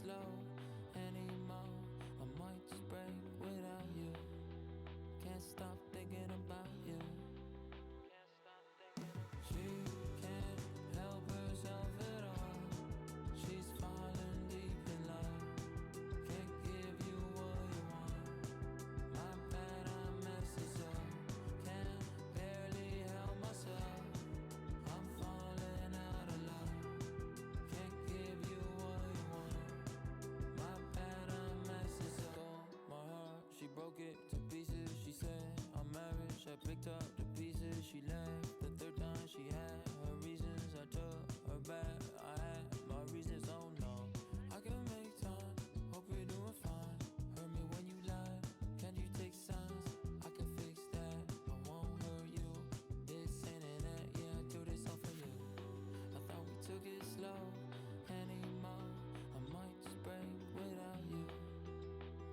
slow anymore. I might just break without you. Can't stop thinking about you. She can't help herself at all. She's falling deep in love. Can't give you what you want. My bad, I messes up. Can't barely help myself. I'm falling out of love. Can't give you what you want. My bad, I messes up. Stole my heart, she broke it to pieces. She said I'm married, I picked up the pieces. She left the third time. She had her reasons. I took her back. I had my reasons. Oh no, I can make time. Hope you're doing fine. Hurt me when you lie. Can you take signs? I can fix that. I won't hurt you. This ain't an act. Yeah, I do this all for you. I thought we took it slow anymore. I might just break without you.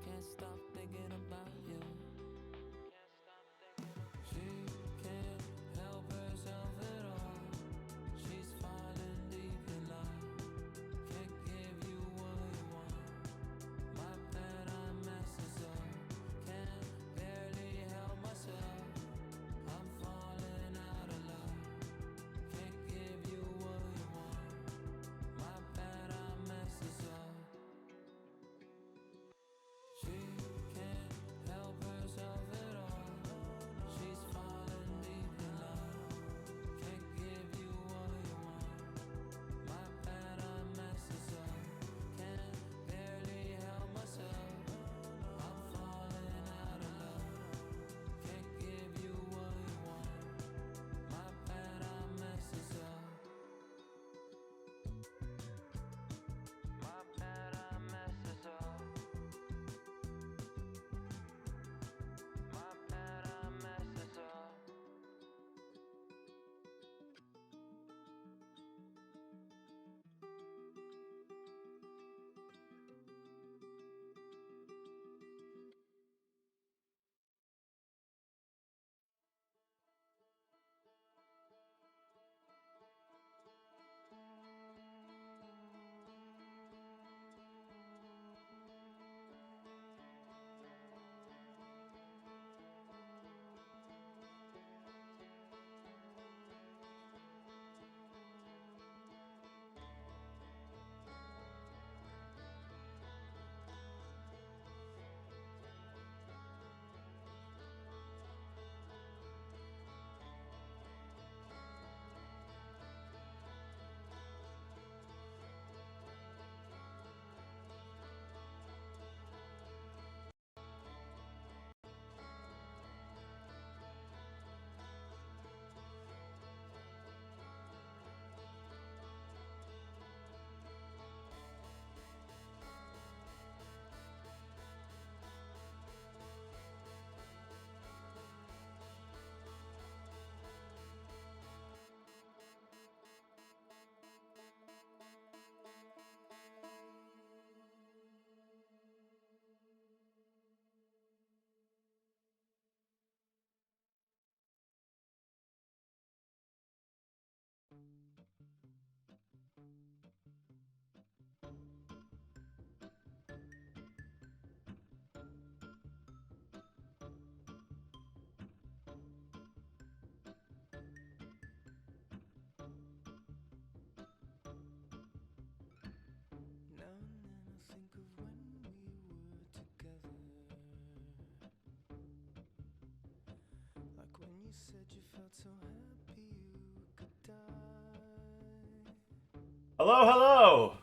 Can't stop thinking about you. She can't help herself at all. She's falling deep in love. Can't give you what you want. My bad, I messes up. Can't barely help myself. I'm falling out of love. Can't give you what you want. My bad, I messes up. She can't help herself at all. She's falling deep in love. Can't give you what you want. My bad, I messes up. Can't barely help myself. I'm falling out of love. Can't give you what you want. My bad, I messes up. My bad, I messes up. My bad, I messes up. Now and then I think of when we were together. Like when you said you felt so happy you could die. Hello, hello!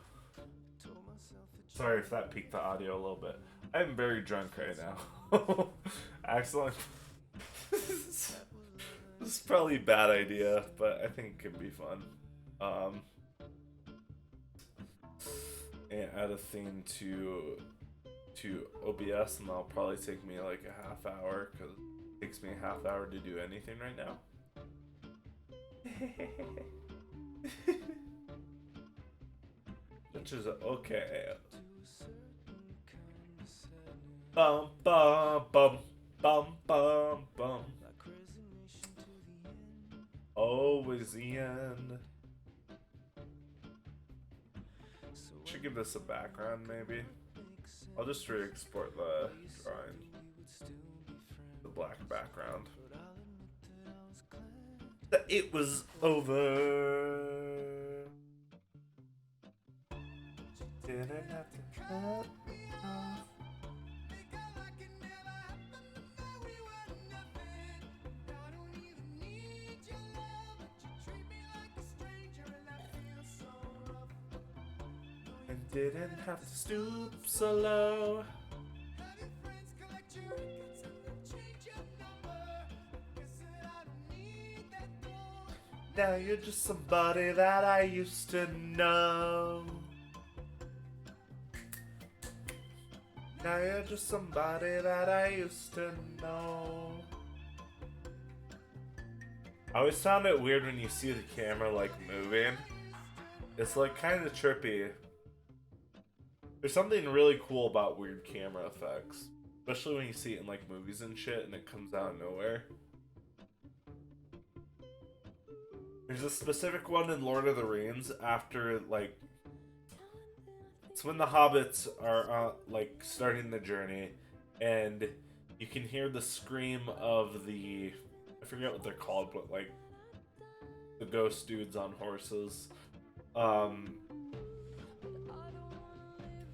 Told myself that Sorry if that peaked the audio a little bit. I'm very drunk right now. Excellent. This is probably a bad idea, but I think it could be fun. And add a theme to OBS, and that'll probably take me like a half hour, because it takes me a half hour to do anything right now. Which is okay. Bum bum bum bum bum bum. Always the end. She should give this a background, maybe. I'll just re-export the drawing. The black background. It was over. Didn't have to cut me off. And didn't have to stoop so low. Now you're just somebody that I used to know. Now you're just somebody that I used to know. I always found it weird when you see the camera like moving. It's like kind of trippy. There's something really cool about weird camera effects, especially when you see it in like movies and shit and it comes out of nowhere. There's a specific one in Lord of the Rings after like it's when the hobbits are like starting the journey, and you can hear the scream of the I forget what they're called, but like the ghost dudes on horses.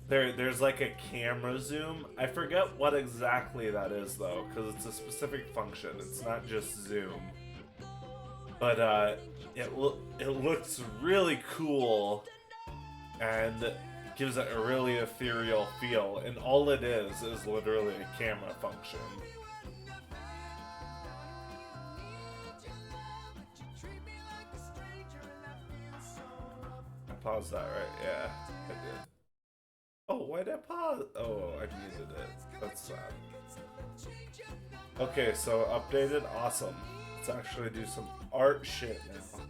There's like a camera zoom. I forget what exactly that is though, because it's a specific function. It's not just zoom. But it looks really cool and gives it a really ethereal feel. And all it is literally a camera function. I paused that, right? Yeah, I did. Oh, why did I pause? Oh, I muted it. That's sad. Okay, so updated. Awesome. Let's actually do some art shit now.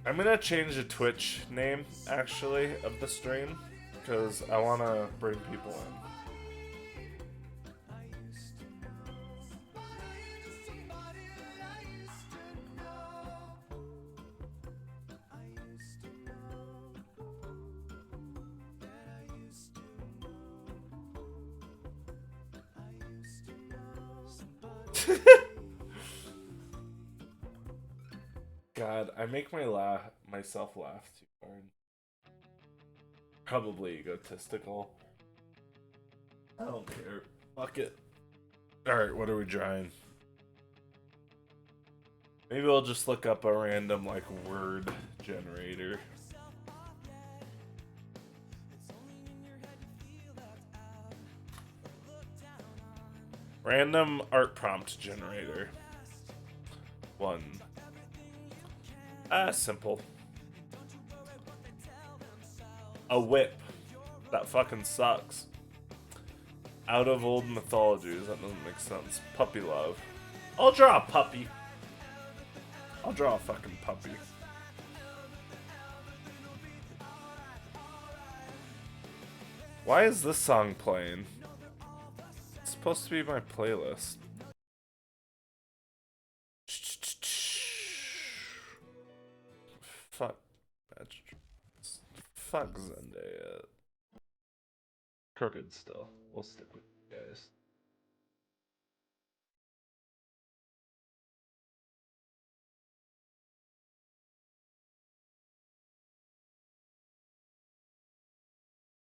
I'm gonna change the Twitch name, actually, of the stream, because I want to bring people in. God, I make myself laugh too hard. Probably egotistical. I don't care. Fuck it. Alright, what are we drawing? Maybe we'll just look up a random, like, word generator. Random art prompt generator. 1. Simple. A whip. That fucking sucks. Out of old mythologies. That doesn't make sense. Puppy love. I'll draw a puppy. I'll draw a fucking puppy. Why is this song playing? It's supposed to be my playlist. Fuck. Fuck Zendaya. Crooked still. We'll stick with you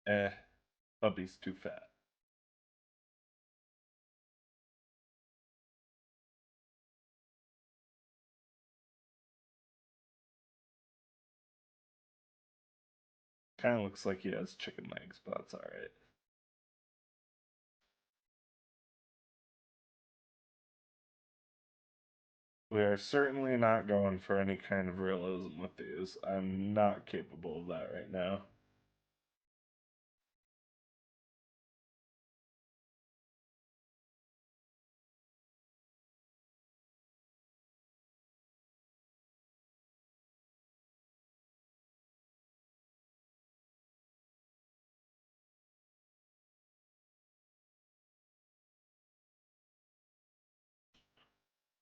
guys. Puppy's too fat. Kind of looks like he has chicken legs, but that's alright. We are certainly not going for any kind of realism with these. I'm not capable of that right now.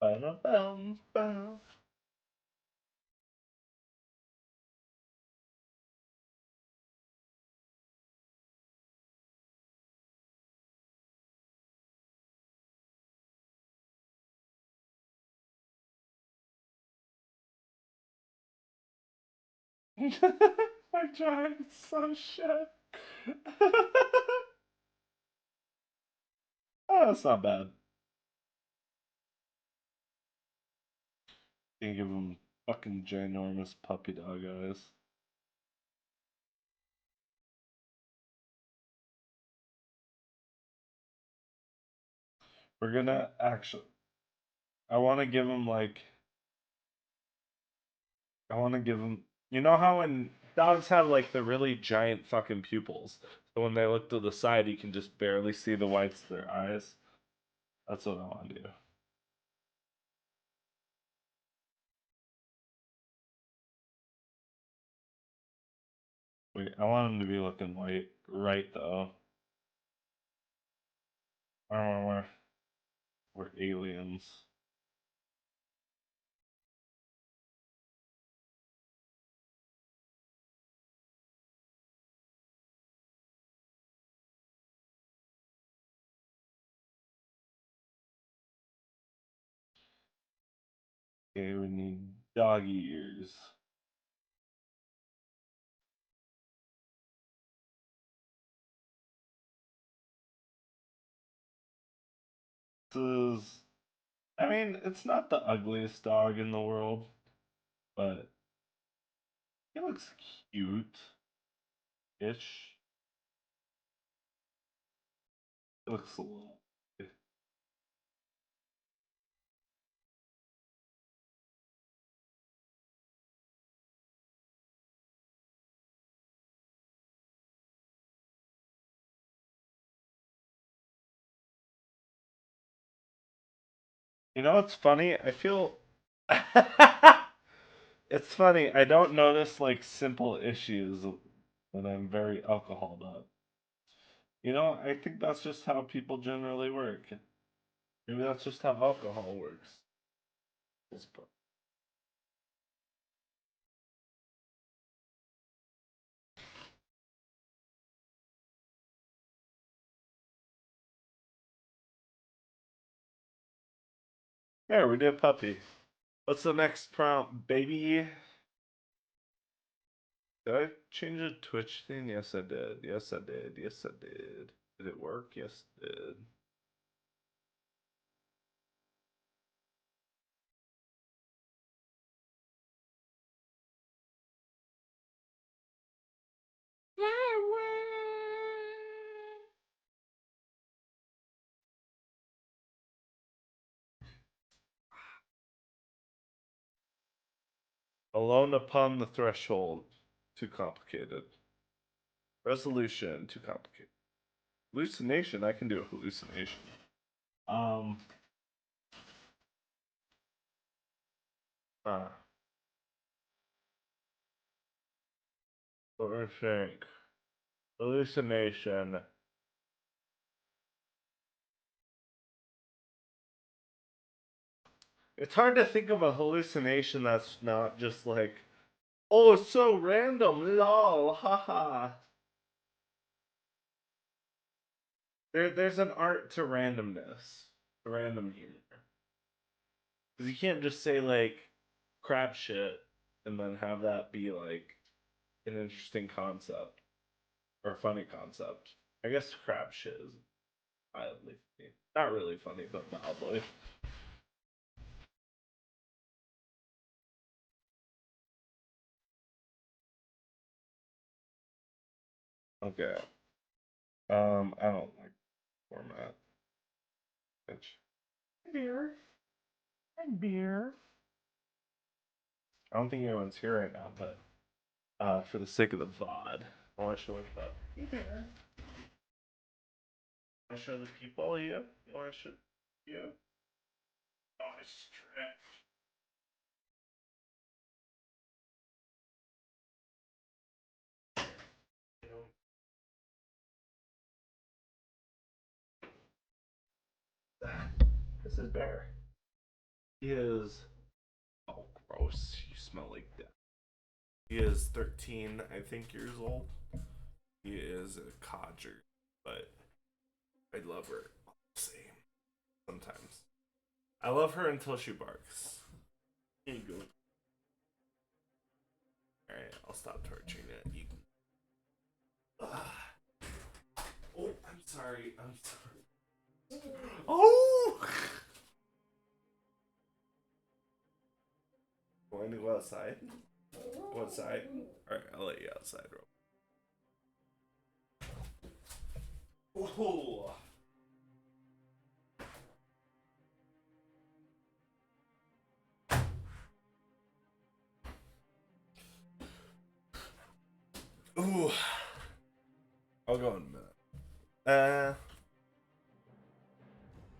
Ba-da-bum, ba. My giant's so shit. Oh, that's not bad. You can give him fucking ginormous puppy dog eyes. We're gonna actually. I want to give him like. I want to give him. You know how when dogs have like the really giant fucking pupils, so when they look to the side, you can just barely see the whites of their eyes. That's what I want to do. Wait, I want him to be looking white, right though. I don't want we're aliens. Okay, we need doggy ears. This is, I mean, it's not the ugliest dog in the world, but he looks cute-ish. It looks a little. You know what's funny? I feel. It's funny. I don't notice like simple issues when I'm very alcoholed up. You know, I think that's just how people generally work. Maybe that's just how alcohol works. Yeah, we did puppy. What's the next prompt, baby? Did I change the Twitch thing? Yes, I did. Yes, I did. Yes, I did. Did it work? Yes, it did. Alone upon the threshold. Too complicated. Resolution. Too complicated. Hallucination. I can do a hallucination. Um. Ah. What do I think? Hallucination. It's hard to think of a hallucination that's not just like, oh, it's so random, lol, haha. There's an art to randomness, to random humor. Because you can't just say like crap shit and then have that be like an interesting concept or a funny concept. I guess crap shit is mildly funny. Not really funny, but mildly. Okay. I don't like format. Bitch. Beer. And beer. I don't think anyone's here right now, but for the sake of the VOD, I want to show what's up. Hey there. I want to show the people you. You want to show you? Oh, stretch. You know, this is Bear. He is. Oh, gross. You smell like that. He is 13, I think, years old. He is a codger, but I love her all the same. Sometimes. I love her until she barks. Here you go. Alright. Alright, I'll stop torturing it. You... Oh, I'm sorry. I'm sorry. Oh! Going to go outside? Go outside? Alright, I'll let you outside, bro. Oh! Ooh. I'll go in a minute.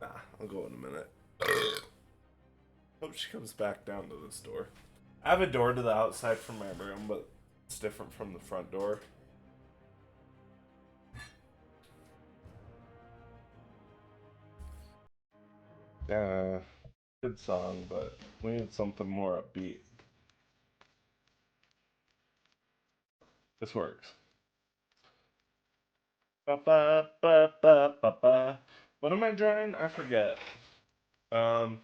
Nah, I'll go in a minute. Hope she comes back down to this door. I have a door to the outside from my room, but it's different from the front door. Yeah, good song, but we need something more upbeat. This works. Ba ba ba ba ba ba. What am I drawing? I forget. Um,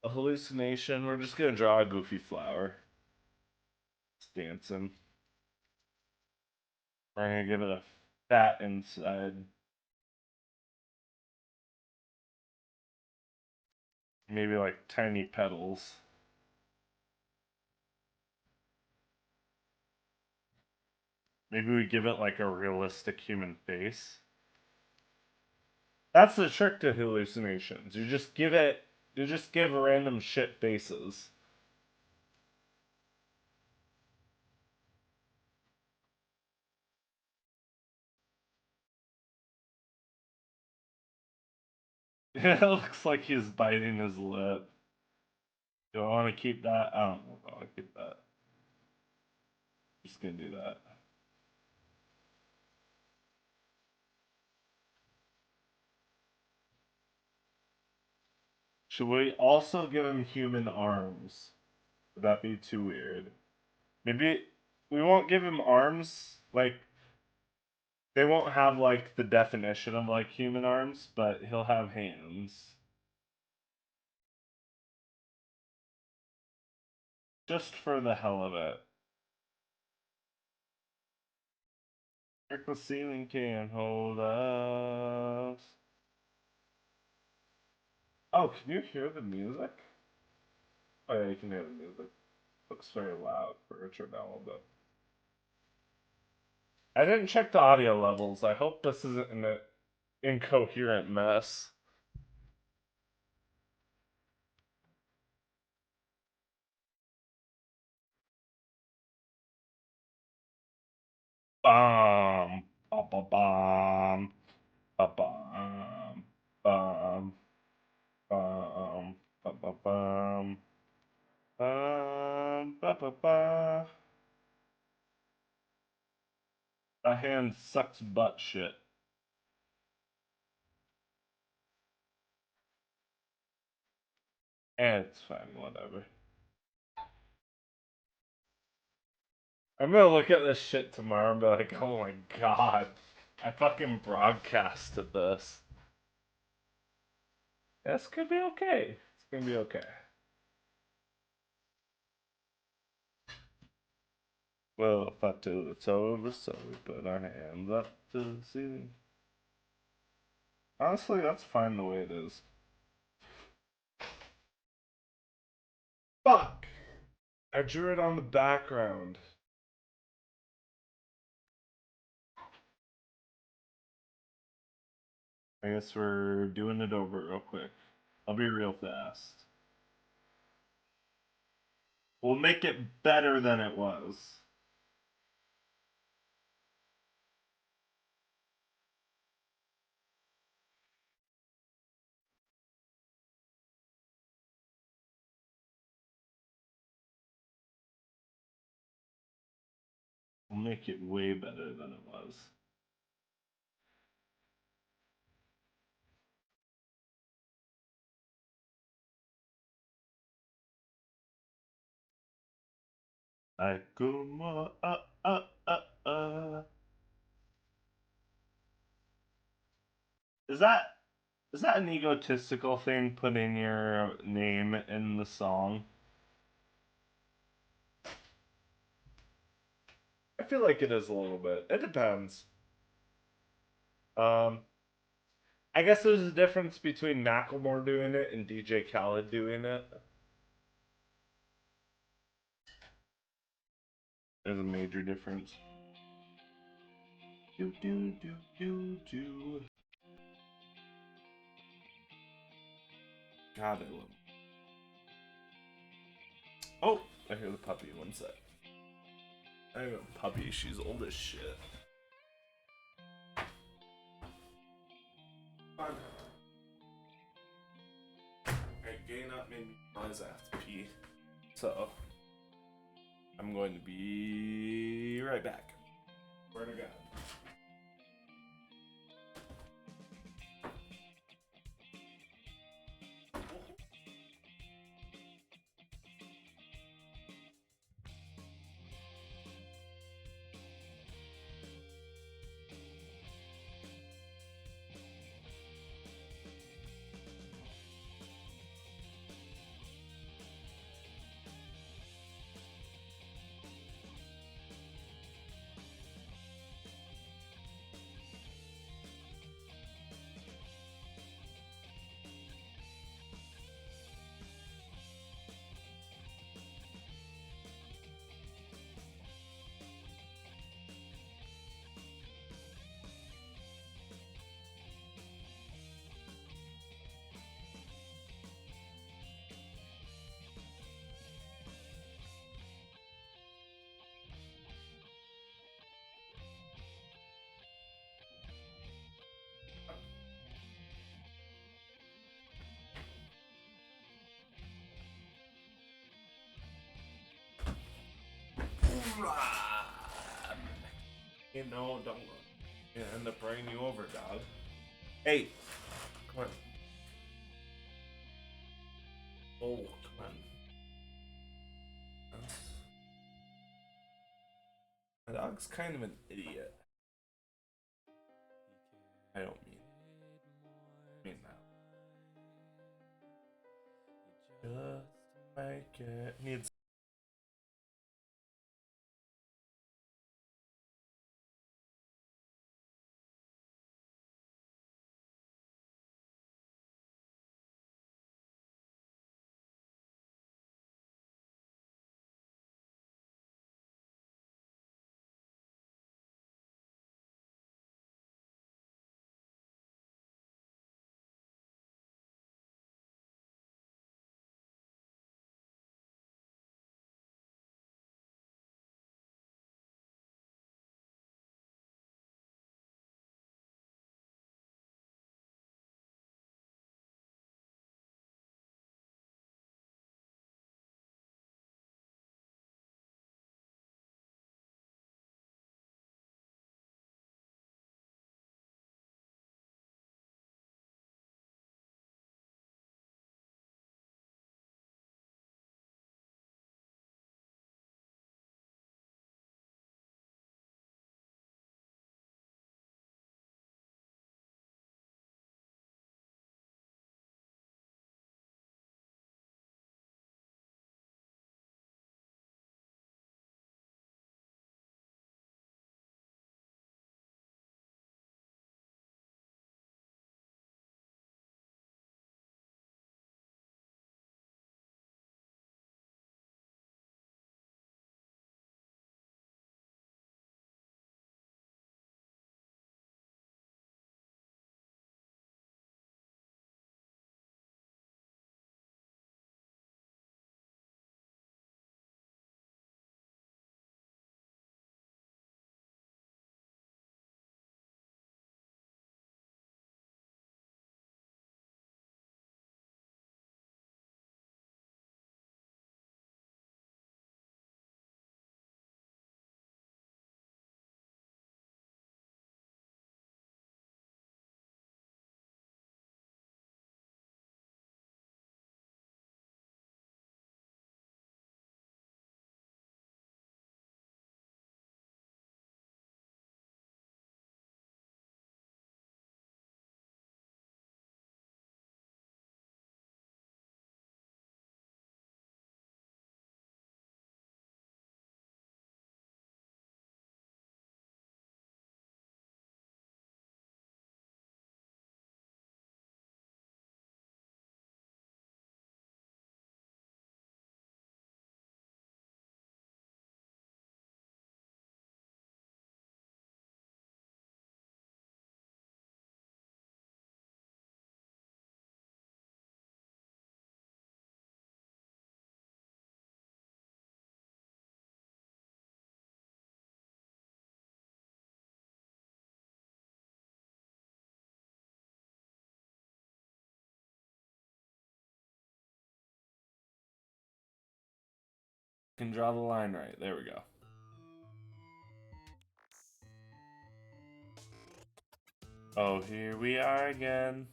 a hallucination. We're just gonna draw a goofy flower. It's dancing. We're gonna give it a fat inside. Maybe like tiny petals. Maybe we give it like a realistic human face. That's the trick to hallucinations. You just give random shit faces. It looks like he's biting his lip. Do I want to keep that? I don't know if I want to keep that. Just gonna do that. Should we also give him human arms? Would that be too weird? Maybe we won't give him arms. Like, they won't have, like, the definition of, like, human arms, but he'll have hands. Just for the hell of it. The ceiling can't hold us. Oh, can you hear the music? Oh yeah, you can hear the music. Looks very loud for Richard now a little bit. I didn't check the audio levels. I hope this isn't an incoherent mess. Bum, ba ba bum, ba bum, bum, bum, ba ba bum, ba ba ba. That hand sucks butt shit. And it's fine, whatever. I'm gonna look at this shit tomorrow and be like, oh my god, I fucking broadcasted this. This could be okay. It's gonna be okay. Well, if I till it's over, so we put our hands up to the ceiling. Honestly, that's fine the way it is. Fuck! I drew it on the background. I guess we're doing it over real quick. I'll be real fast. We'll make it better than it was. We'll make it way better than it was. I go more, Is that an egotistical thing, putting your name in the song? feel like it is a little bit. It depends. Um, I guess there's a difference between Macklemore doing it and DJ Khaled doing it. There's a major difference. Do do do do do. God, I love. Oh, I hear the puppy. One sec. I have a puppy. She's old as shit. Fun. Alright, getting up made me realize I have to pee. So, I'm going to be right back. Swear to God. You know, don't end up running you over, dog. Hey, come on. Oh, come on. My dog's kind of an idiot. I don't mean that. Just like it needs. Can draw the line right. There we go. Oh, here we are again.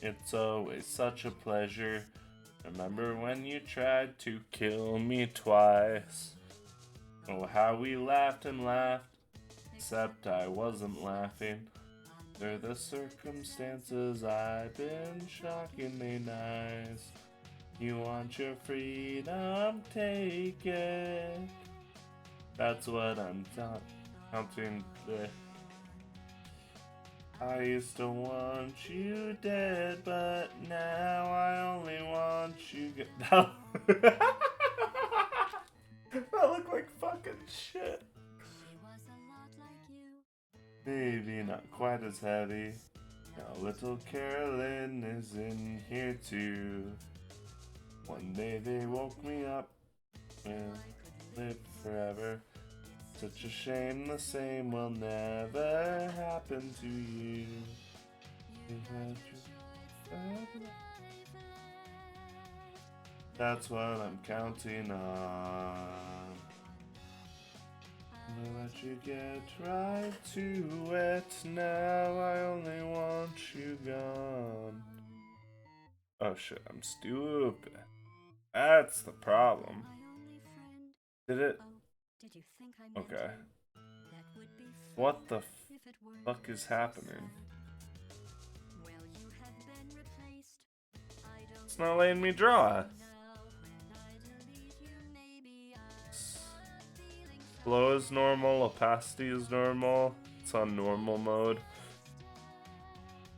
It's always such a pleasure. Remember when you tried to kill me twice? Oh, how we laughed and laughed. Except I wasn't laughing. They're the circumstances. I've been shockingly nice. You want your freedom, take it. That's what I'm counting with. I used to want you dead, but now I only want you that looked like fucking shit. Maybe not quite as heavy. Now little Carolyn is in here too. One day they woke me up and live forever. Such a shame the same will never happen to you. That's what I'm counting on. I'll let you get right to it. Now I only want you gone. Oh shit, I'm stupid. That's the problem. Did it? Okay. What the fuck is happening? It's not letting me draw. Flow is normal, opacity is normal. It's on normal mode.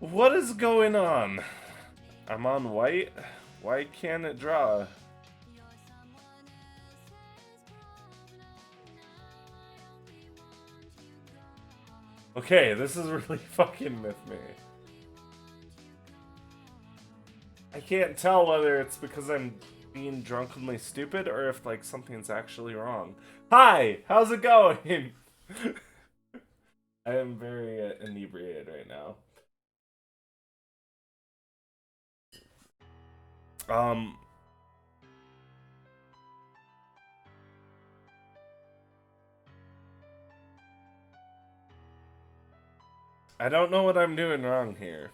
What is going on? I'm on white? Why can't it draw? Okay, this is really fucking with me. I can't tell whether it's because I'm being drunkenly stupid or if like something's actually wrong. Hi, how's it going? I am very inebriated right now. I don't know what I'm doing wrong here.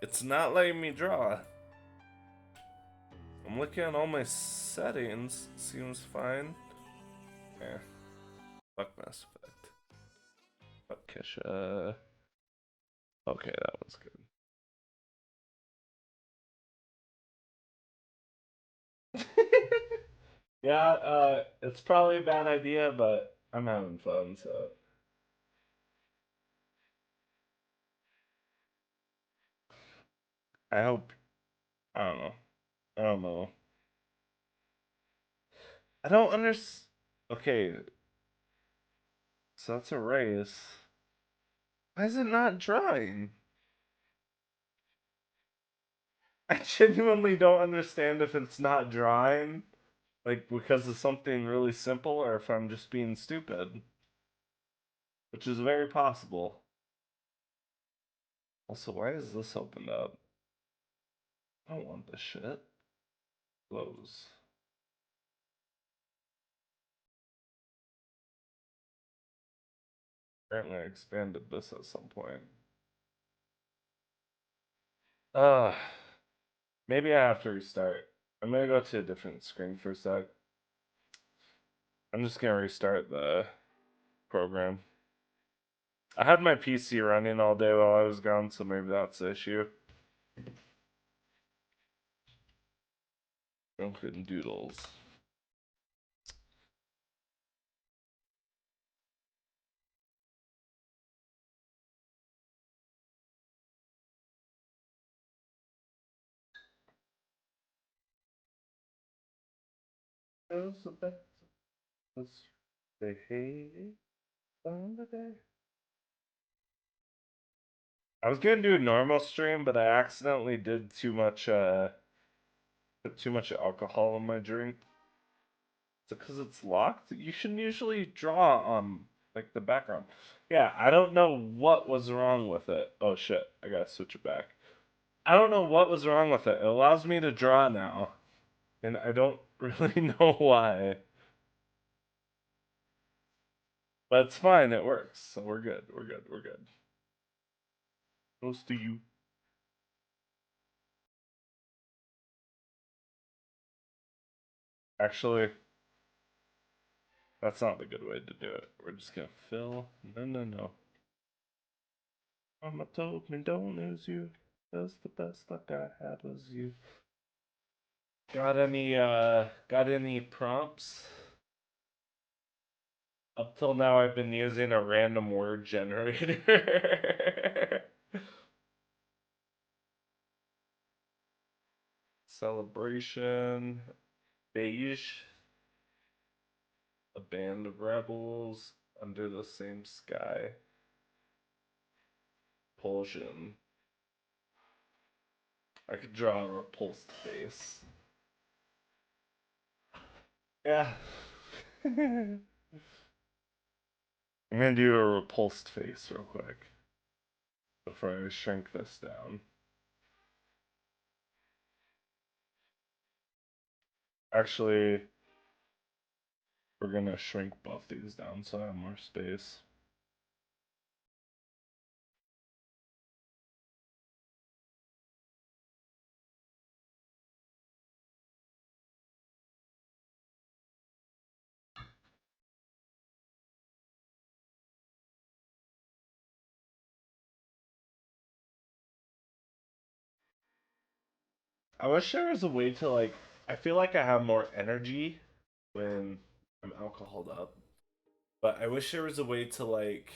It's not letting me draw. I'm looking at all my settings. Seems fine. Yeah. Fuck Mass Effect. Fuck Kesha. Okay, that one's good. Yeah, it's probably a bad idea, but I'm having fun, so. I hope. I don't know. I don't know. I don't understand. Okay, so that's a race. Why is it not drawing? I genuinely don't understand if it's not drawing, like because of something really simple, or if I'm just being stupid, which is very possible. Also, why is this opened up? I don't want this shit. Close. Apparently, I expanded this at some point. Uh, maybe I have to restart. I'm gonna go to a different screen for a sec. I'm just gonna restart the program. I had my PC running all day while I was gone, so maybe that's the issue. Drunken Doodles. The hay on the day. I was gonna do a normal stream, but I accidentally did too much put too much alcohol in my drink. Is it because it's locked? You should usually draw on like the background. Yeah, I don't know what was wrong with it. Oh shit, I gotta switch it back. I don't know what was wrong with it. It allows me to draw now. And I don't really know why. But it's fine, it works. So we're good. We're good. We're good. Close to you. Actually, that's not the good way to do it. We're just gonna fill. No, no, no. Mama told me don't lose you. That's the best luck I had was you. Got any prompts? Up till now I've been using a random word generator. Celebration. Beige. A band of rebels under the same sky. Repulsion. I could draw a repulsed face. Yeah. I'm gonna do a repulsed face real quick before I shrink this down. Actually, we're gonna shrink both these down so I have more space. I wish there was a way to like. I feel like I have more energy when I'm alcoholed up, but I wish there was a way to like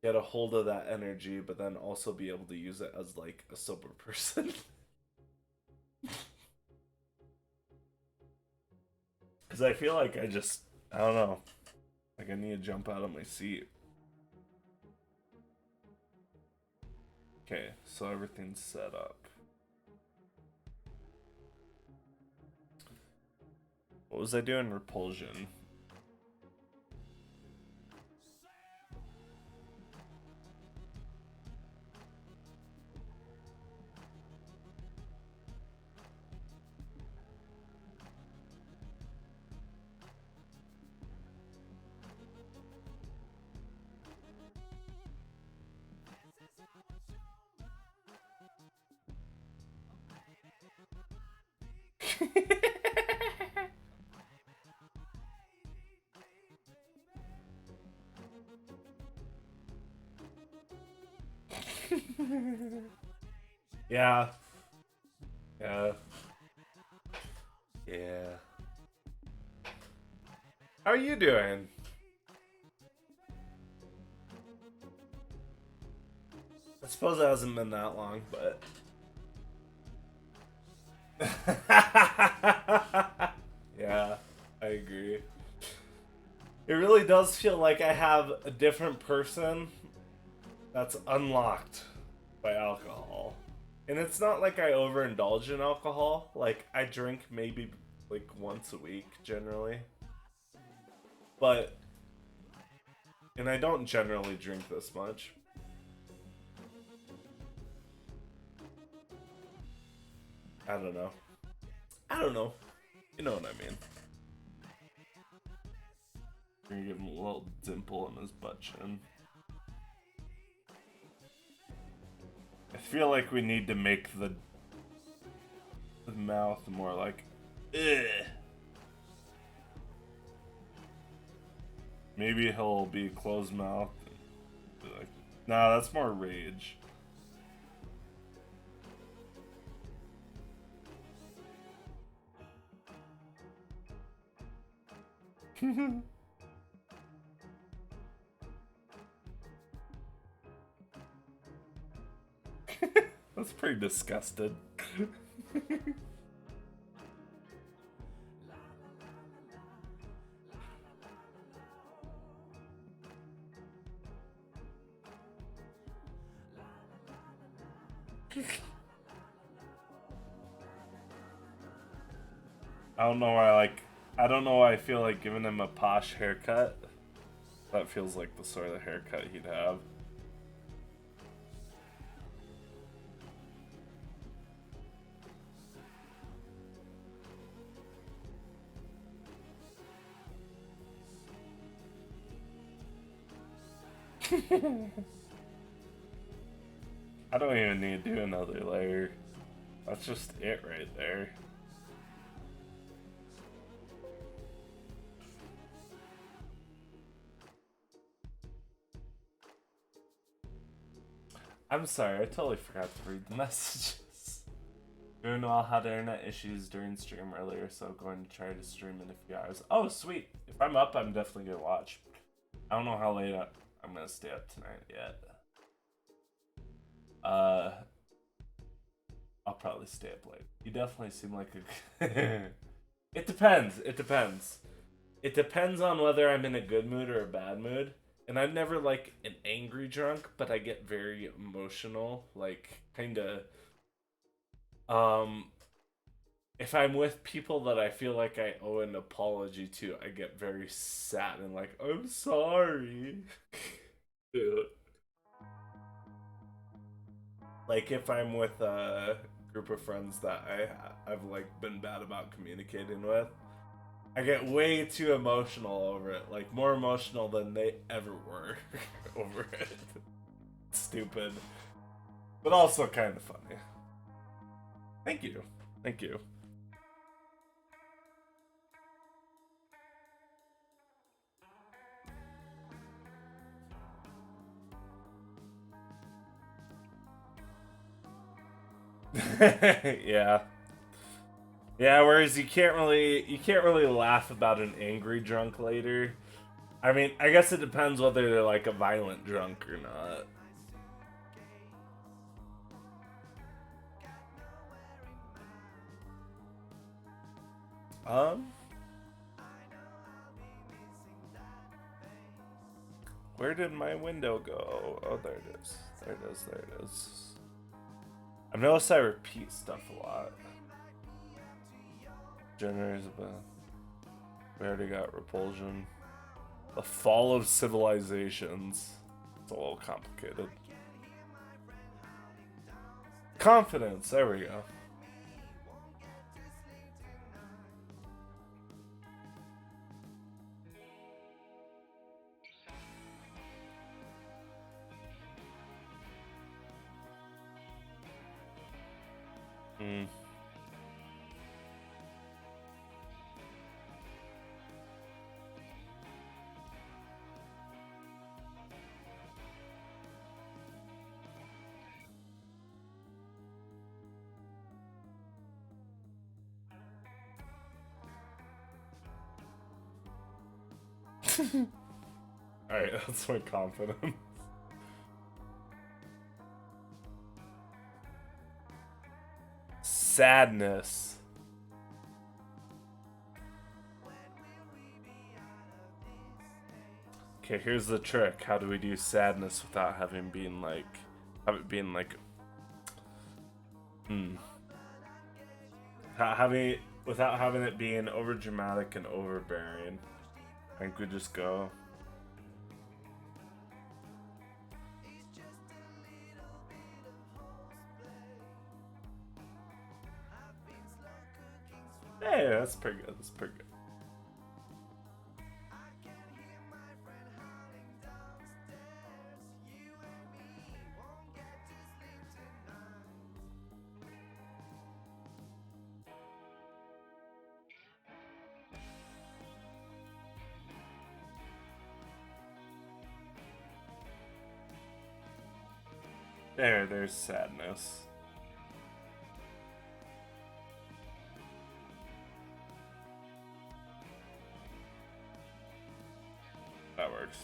get a hold of that energy, but then also be able to use it as like a sober person. Because I feel like I don't know, like I need to jump out of my seat. Okay, so everything's set up. What was I doing? Repulsion. Yeah. Yeah. Yeah. How are you doing? I suppose it hasn't been that long, but. Yeah, I agree. It really does feel like I have a different person that's unlocked by alcohol. And it's not like I overindulge in alcohol. Like, I drink maybe like once a week generally. But. And I don't generally drink this much. I don't know. I don't know. You know what I mean. We're gonna give him a little dimple in his butt chin. I feel like we need to make the mouth more like, ugh. Maybe he'll be closed mouth. Like, nah, that's more rage. That's pretty disgusted. I don't know why I don't know why I feel like giving him a posh haircut. That feels like the sort of haircut he'd have. I don't even need to do another layer. That's just it right there. I'm sorry, I totally forgot to read the messages. Doing well, had internet issues during stream earlier, so going to try to stream in a few hours. Oh, sweet. If I'm up, I'm definitely going to watch. I don't know how late I'm going to stay up tonight yet. I'll probably stay up late. You definitely seem like a... It depends. It depends. It depends on whether I'm in a good mood or a bad mood. And I'm never like an angry drunk, but I get very emotional. Like, kind of... If I'm with people that I feel like I owe an apology to, I get very sad and like, I'm sorry. Like if I'm with a group of friends that I've like been bad about communicating with, I get way too emotional over it. Like more emotional than they ever were over it. Stupid. But also kind of funny. Thank you. Thank you. Yeah. Yeah, whereas you can't really laugh about an angry drunk later. I mean, I guess it depends whether they're like a violent drunk or not. Where did my window go? Oh, there it is. There it is. There it is. I've noticed I repeat stuff a lot. Generators, but we already got repulsion. The fall of civilizations. It's a little complicated. Confidence. There we go. Alright, that's my confidence. Sadness. Okay, here's the trick. How do we do sadness without having been like... Have it being like... Without having it being over dramatic and overbearing. I think we just go... Hey, that's pretty good. That's pretty good. There's sadness. That works.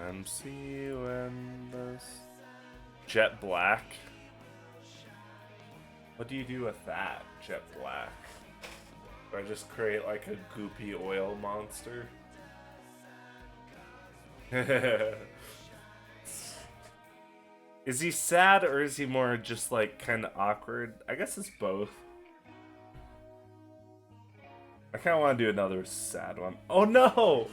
MC when this Jet Black. What do you do with that, Jet Black? Do I just create like a goopy oil monster? Is he sad or is he more just like kind of awkward? I guess it's both. I kind of want to do another sad one. Oh no!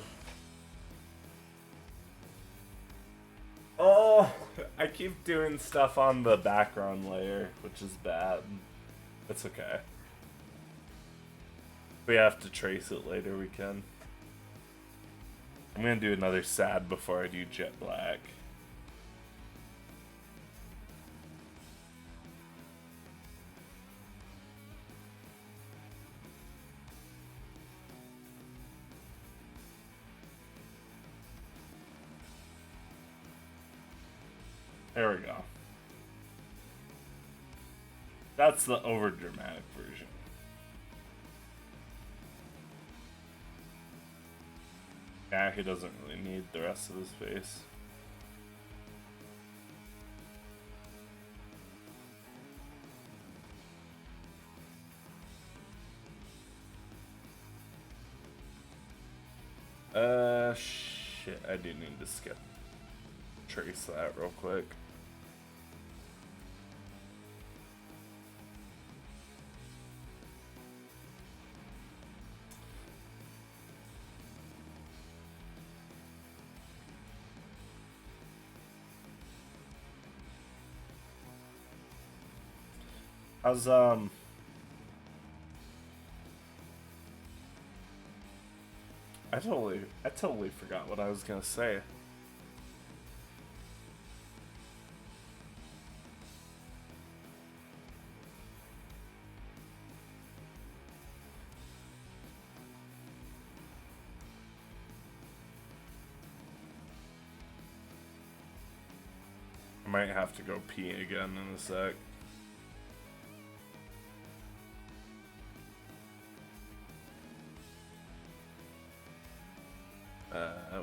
Oh, I keep doing stuff on the background layer, which is bad. It's okay. If we have to trace it later, we can. I'm gonna do another sad before I do jet black. There we go. That's the overdramatic version. Yeah, he doesn't really need the rest of his face. Shit, I do need to skip. Trace that real quick. How's I totally forgot what I was gonna say. I might have to go pee again in a sec.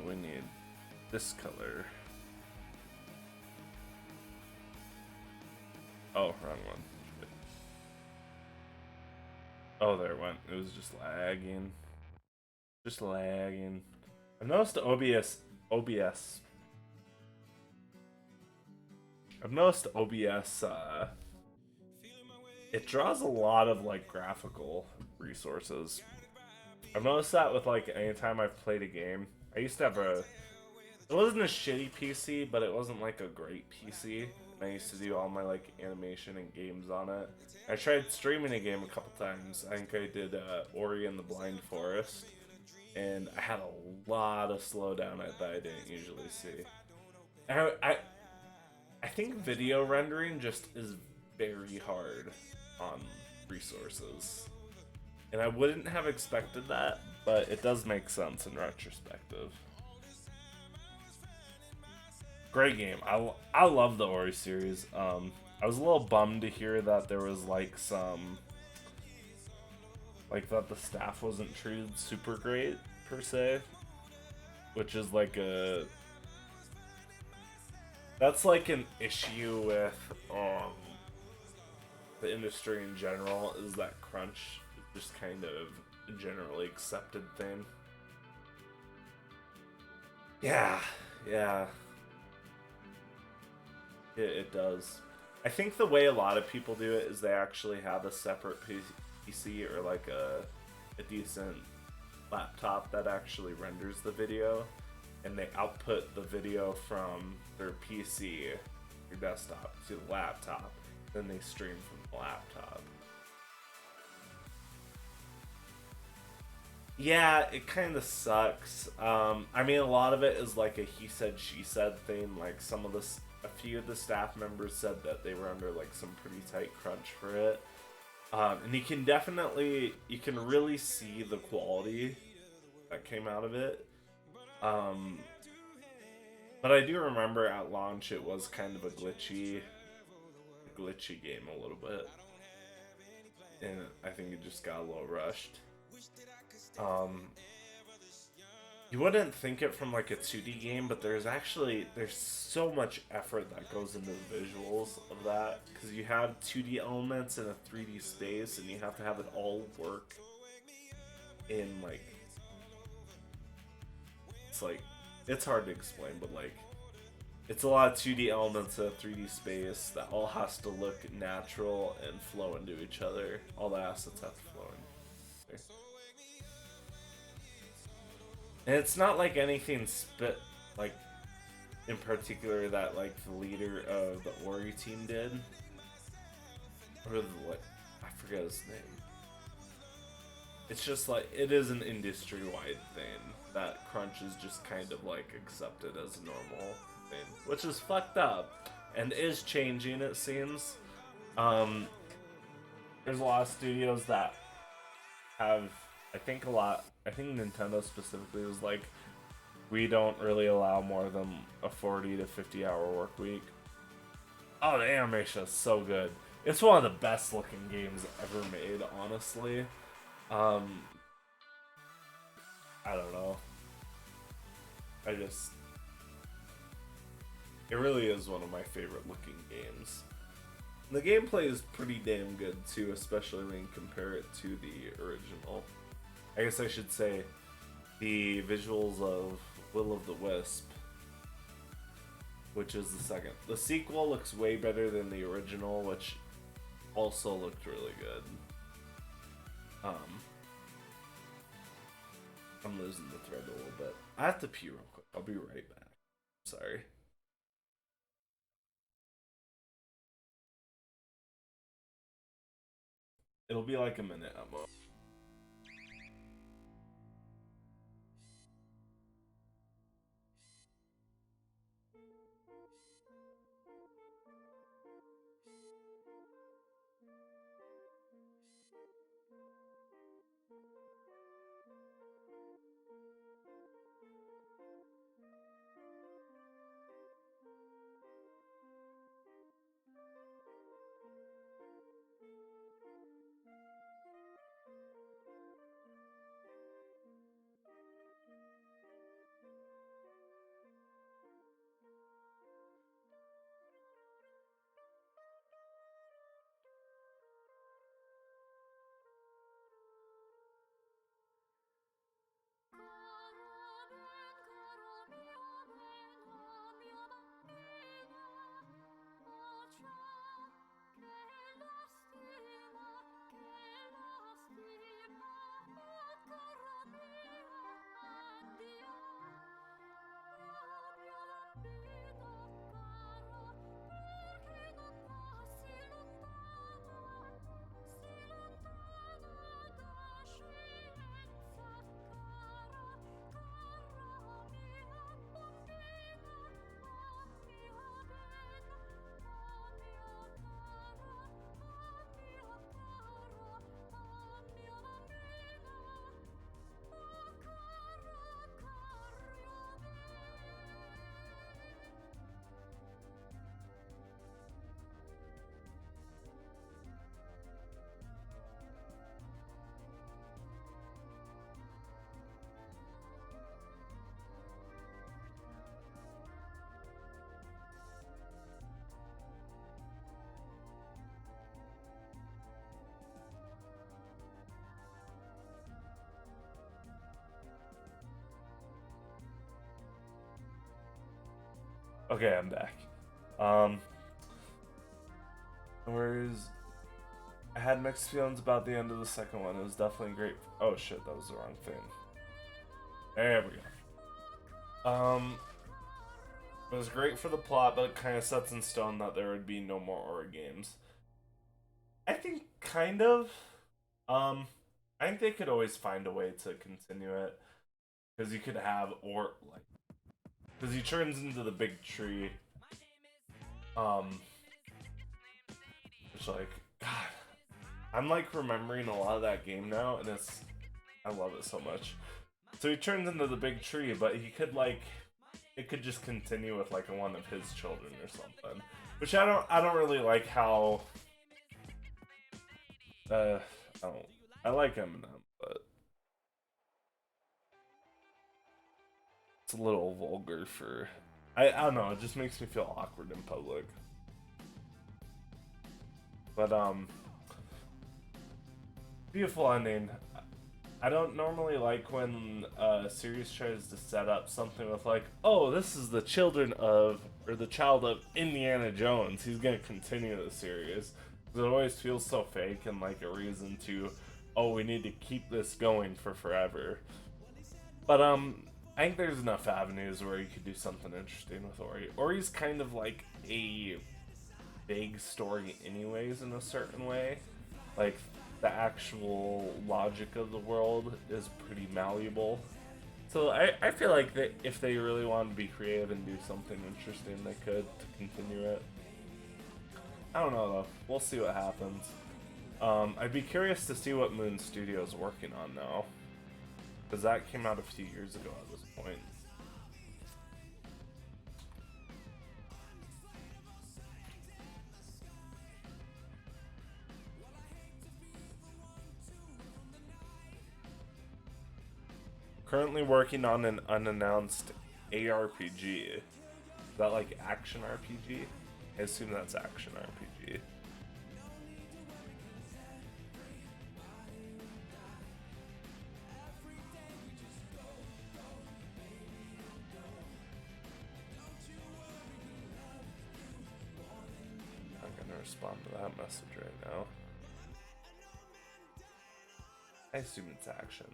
We need this color. Oh, wrong one. Oh, there it went. It was just lagging. Just lagging. I've noticed OBS. I've noticed OBS, it draws a lot of, like, graphical resources. I've noticed that with, like, anytime I've played a game. I used to have it wasn't a shitty PC, but it wasn't, like, a great PC. And I used to do all my, like, animation and games on it. I tried streaming a game a couple times. I think I did, Ori and the Blind Forest. And I had a lot of slowdown that I didn't usually see. I think video rendering just is very hard on resources. And I wouldn't have expected that, but it does make sense in retrospective. Great game. I love the Ori series. I was a little bummed to hear that there was like some... like that the staff wasn't treated super great, per se. Which is like a... that's like an issue with the industry in general, is that crunch is just kind of a generally accepted thing. Yeah. It does. I think the way a lot of people do it is they actually have a separate PC or like a decent laptop that actually renders the video, and they output the video from their PC, your desktop, to the laptop, then they stream from the laptop. Yeah, it kind of sucks. I mean, a lot of it is like a he said, she said thing. Like a few of the staff members said that they were under like some pretty tight crunch for it. And you can really see the quality that came out of it. But I do remember at launch it was kind of a glitchy game a little bit. And I think it just got a little rushed. You wouldn't think it from like a 2D game, but there's so much effort that goes into the visuals of that, because you have 2D elements in a 3D space, and you have to have it all work in like, it's hard to explain, but like, it's a lot of 2D elements in a 3D space that all has to look natural and flow into each other. All the assets have to flow in. And it's not like anything like in particular that like the leader of the Ori team did, or I forget his name. it's just like it is an industry-wide thing that crunch is just kind of like accepted as a normal thing, which is fucked up and is changing, it seems. Um, there's a lot of studios that have, I think Nintendo specifically was like, we don't really allow more than a 40 to 50 hour work week. Oh, the animation is so good. It's one of the best looking games ever made, honestly. Um, I don't know. I just, it really is one of my favorite looking games. The gameplay is pretty damn good too, especially when you compare it to the original. I guess I should say the visuals of Will of the Wisp, which is the second. The sequel looks way better than the original, which also looked really good. I'm losing the thread a little bit. I have to pee real quick. I'll be right back. Sorry. It'll be like a minute at most. Okay, I'm back. Whereas I had mixed feelings about the end of the second one. It was definitely great. Oh shit, that was the wrong thing. There we go. It was great for the plot, but it kind of sets in stone that there would be no more horror games. I think kind of. I think they could always find a way to continue it, because you could have because he turns into the big tree. Which like God, I'm like remembering a lot of that game now, and I love it so much. So he turns into the big tree, but he could like it could just continue with like one of his children or something. Which I don't really like how I like Eminem, but it's a little vulgar for I don't know, it just makes me feel awkward in public. But beautiful ending. I don't normally like when a series tries to set up something with like, oh, this is the child of Indiana Jones. He's gonna continue the series. It always feels so fake and like a reason to, oh, we need to keep this going for forever. But I think there's enough avenues where you could do something interesting with Ori. Ori's kind of like a vague story anyways in a certain way. Like the actual logic of the world is pretty malleable. So I feel like that if they really wanted to be creative and do something interesting, they could to continue it. I don't know though. We'll see what happens. I'd be curious to see what Moon Studio's working on now, because that came out a few years ago at this point. Currently working on an unannounced ARPG. Is that like action RPG? I assume that's action RPG. I'm gonna respond to that message right now. I assume it's action.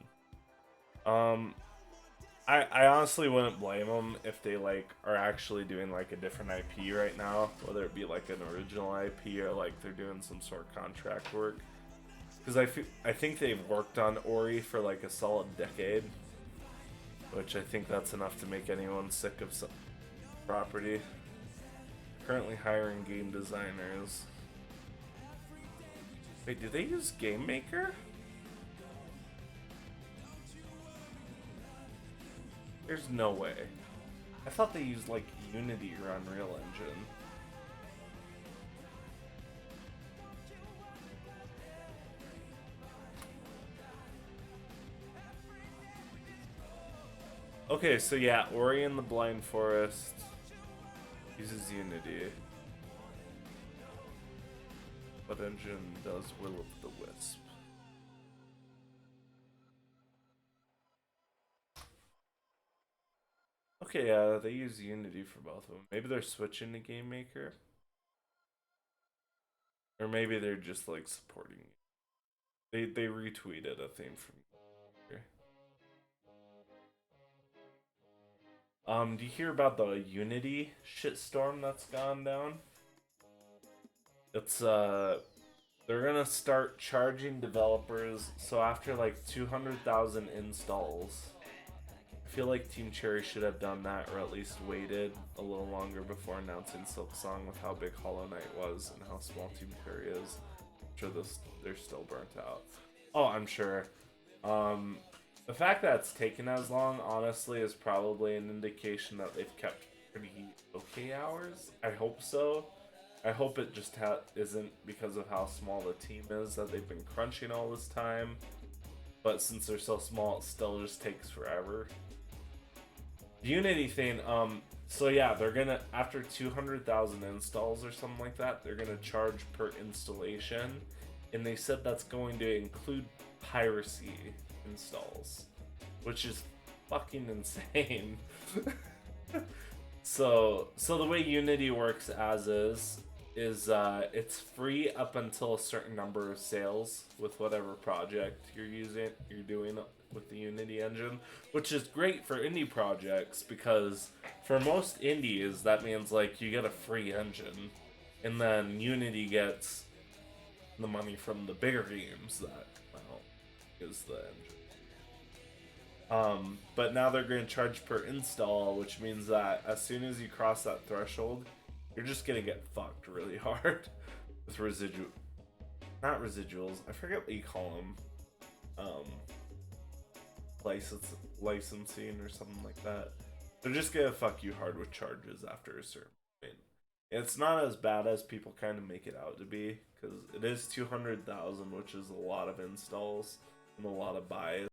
I honestly wouldn't blame them if they like are actually doing like a different IP right now, whether it be like an original IP or like they're doing some sort of contract work. Because I think they've worked on Ori for like a solid decade, which I think that's enough to make anyone sick of some property. Currently hiring game designers. Wait, do they use Game Maker? There's no way. I thought they used like Unity or Unreal Engine. Okay, so yeah, Ori and the Blind Forest uses Unity. What engine does Will of the Wisp? Okay, yeah, they use Unity for both of them. Maybe they're switching to Game Maker. Or maybe they're just like supporting. They retweeted a thing from here. Do you hear about the Unity shitstorm that's gone down? It's they're gonna start charging developers, so after like 200,000 installs, I feel like Team Cherry should have done that, or at least waited a little longer before announcing Silk Song with how big Hollow Knight was and how small Team Cherry is. I'm sure they're still burnt out. Oh, I'm sure. The fact that it's taken as long, honestly, is probably an indication that they've kept pretty okay hours. I hope so. I hope it just isn't because of how small the team is that they've been crunching all this time. But since they're so small, it still just takes forever. The Unity thing, so yeah, they're gonna, after 200,000 installs or something like that, they're gonna charge per installation. And they said that's going to include piracy installs, which is fucking insane. So the way Unity works as is it's free up until a certain number of sales with whatever project you're doing with the Unity engine, which is great for indie projects because for most indies that means like you get a free engine, and then Unity gets the money from the bigger games that use the engine. But now they're going to charge per install, which means that as soon as you cross that threshold, you're just going to get fucked really hard with not residuals, I forget what you call them. Licensing or something like that. They're just going to fuck you hard with charges after a certain point. It's not as bad as people kind of make it out to be, because it is 200,000, which is a lot of installs and a lot of buys.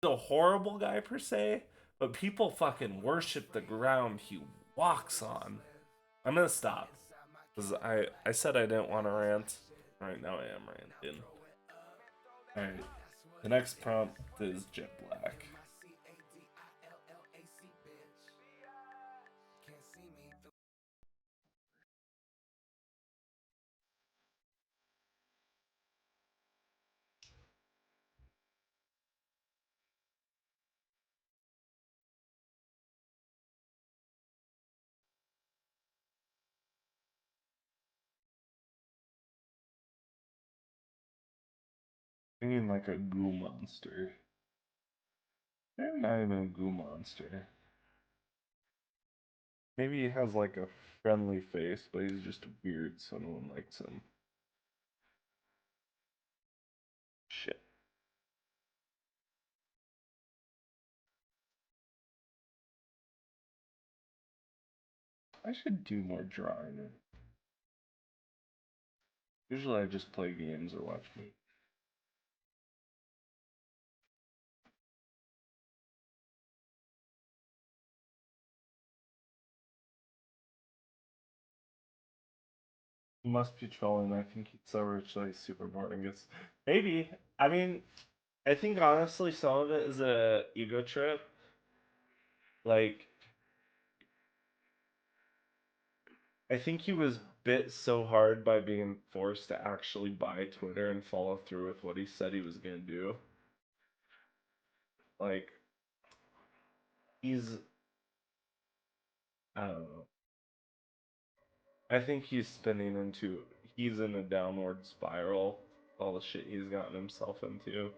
a horrible guy per se, but people fucking worship the ground he walks on. I'm gonna stop because I said I didn't want to rant. Right now I am ranting. All right, the next prompt is Jet Black. Thinking like a goo monster. Maybe not even a goo monster. Maybe he has like a friendly face, but he's just weird, so no one likes him. Shit. I should do more drawing. Usually I just play games or watch movies. He must be trolling. I think he's so rich that he's super boring. It's maybe. I mean, I think honestly some of it is a ego trip. Like I think he was bit so hard by being forced to actually buy Twitter and follow through with what he said he was gonna do. Like he's I don't know. I think he's in a downward spiral. All the shit he's gotten himself into.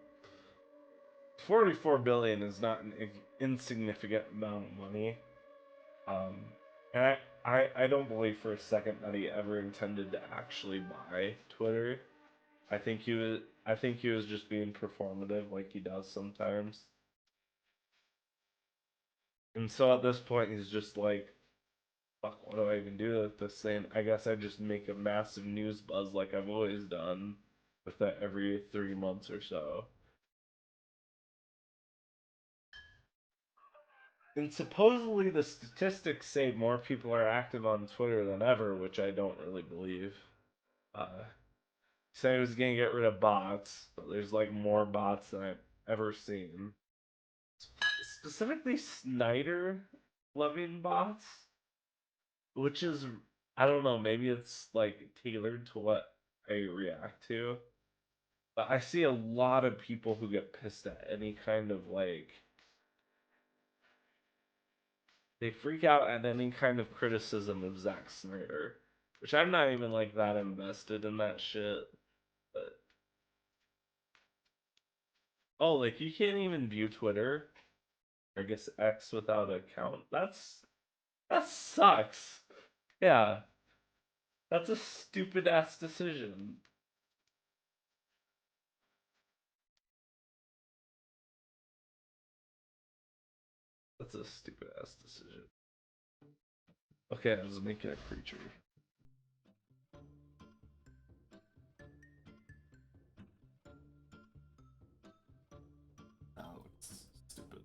44 billion is not an insignificant amount of money. Um, and I don't believe for a second that he ever intended to actually buy Twitter. I think he was just being performative like he does sometimes. And so at this point he's just like, fuck, what do I even do with this thing? I guess I just make a massive news buzz like I've always done with that every 3 months or so. And supposedly the statistics say more people are active on Twitter than ever, which I don't really believe. Said he was gonna get rid of bots, but there's like more bots than I've ever seen. Specifically Snyder loving bots, which is I don't know, maybe it's like tailored to what I react to. But I see a lot of people who get pissed at any kind of like they freak out at any kind of criticism of Zack Snyder. Which I'm not even like that invested in that shit. But oh, like you can't even view Twitter. Or I guess X without an account. That sucks. Yeah, that's a stupid ass decision. That's a stupid ass decision. Okay, I was making a creature. Oh, it's stupid.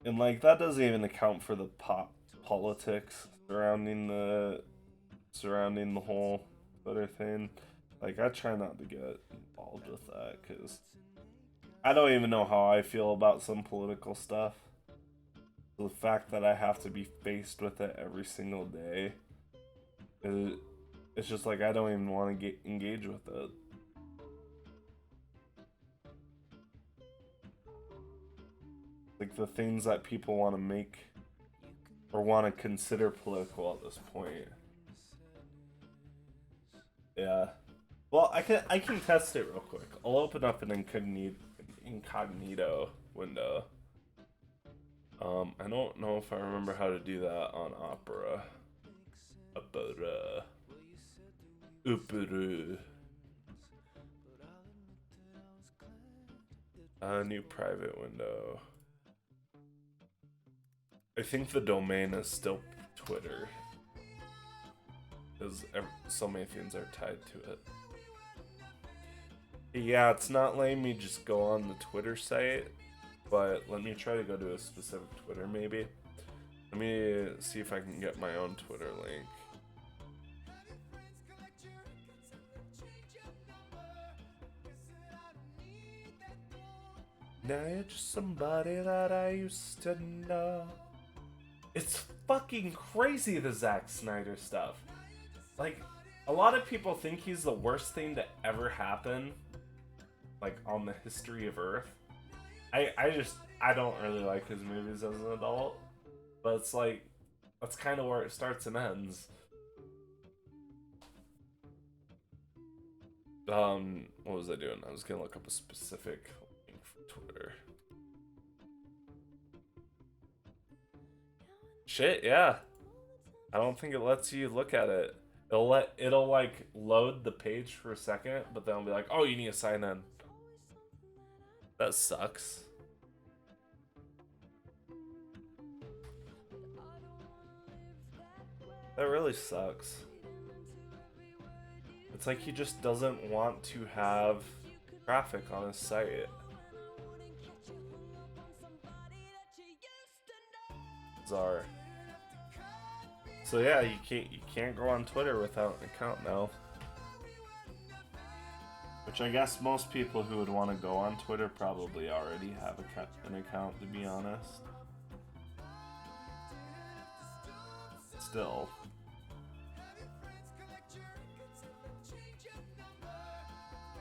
And like that doesn't even account for the pop politics surrounding the whole Twitter thing. Like I try not to get involved with that because I don't even know how I feel about some political stuff. The fact that I have to be faced with it every single day, it, it's just like I don't even want to get engaged with it. Like the things that people want to make or want to consider political at this point. Yeah. Well, I can test it real quick. I'll open up an incognito window. I don't know if I remember how to do that on Opera. Opera. Opera. A new private window. I think the domain is still Twitter. Because so many things are tied to it. Yeah, it's not letting me just go on the Twitter site, but let me try to go to a specific Twitter maybe. Let me see if I can get my own Twitter link. Now you're just somebody that I used to know. It's fucking crazy, the Zack Snyder stuff. Like, a lot of people think he's the worst thing to ever happen, like, on the history of Earth. I don't really like his movies as an adult, but it's like, that's kind of where it starts and ends. What was I doing? I was gonna look up a specific link for Twitter. Shit, yeah. I don't think it lets you look at it. It'll like load the page for a second, but then it'll be like, oh, you need to sign in. That sucks. That really sucks. It's like he just doesn't want to have traffic on his site. Bizarre. So yeah, you can't go on Twitter without an account now. Which I guess most people who would want to go on Twitter probably already have an account, to be honest. Still.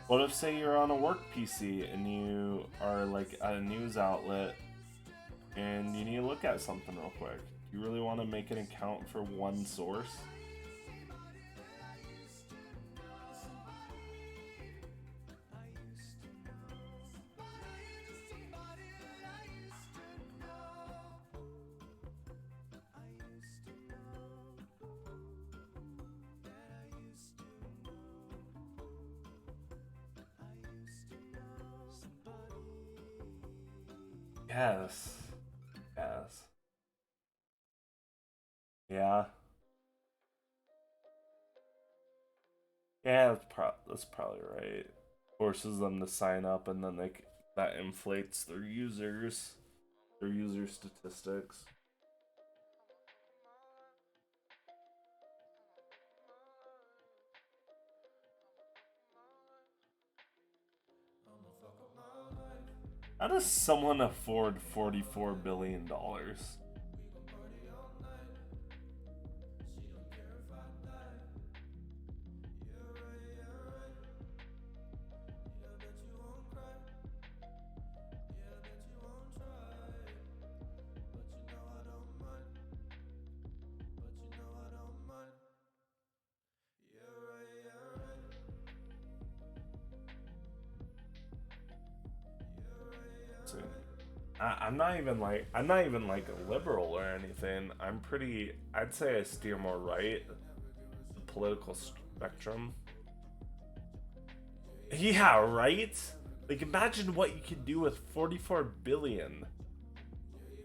What if, say, you're on a work PC and you are like at a news outlet and you need to look at something real quick? Do you really want to make an account for one source? Yes. Yes. Yeah. Yeah, that's probably right. Forces them to sign up, and then that inflates their user statistics. How does someone afford $44 billion? I'm not even like a liberal or anything. I'd say I steer more right, the political spectrum. Yeah, right? Like, imagine what you could do with 44 billion.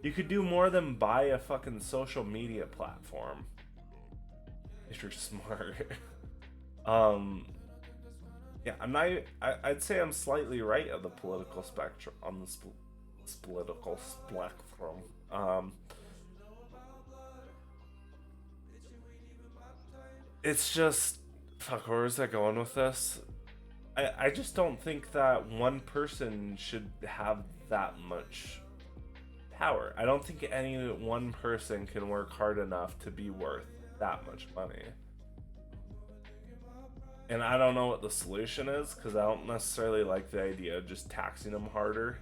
You could do more than buy a fucking social media platform. If you're smart. Yeah, I'd say I'm slightly right of the political spectrum, on the political spectrum. It's just, fuck, where is that going with this? I just don't think that one person should have that much power. I don't think any one person can work hard enough to be worth that much money. And I don't know what the solution is, because I don't necessarily like the idea of just taxing them harder.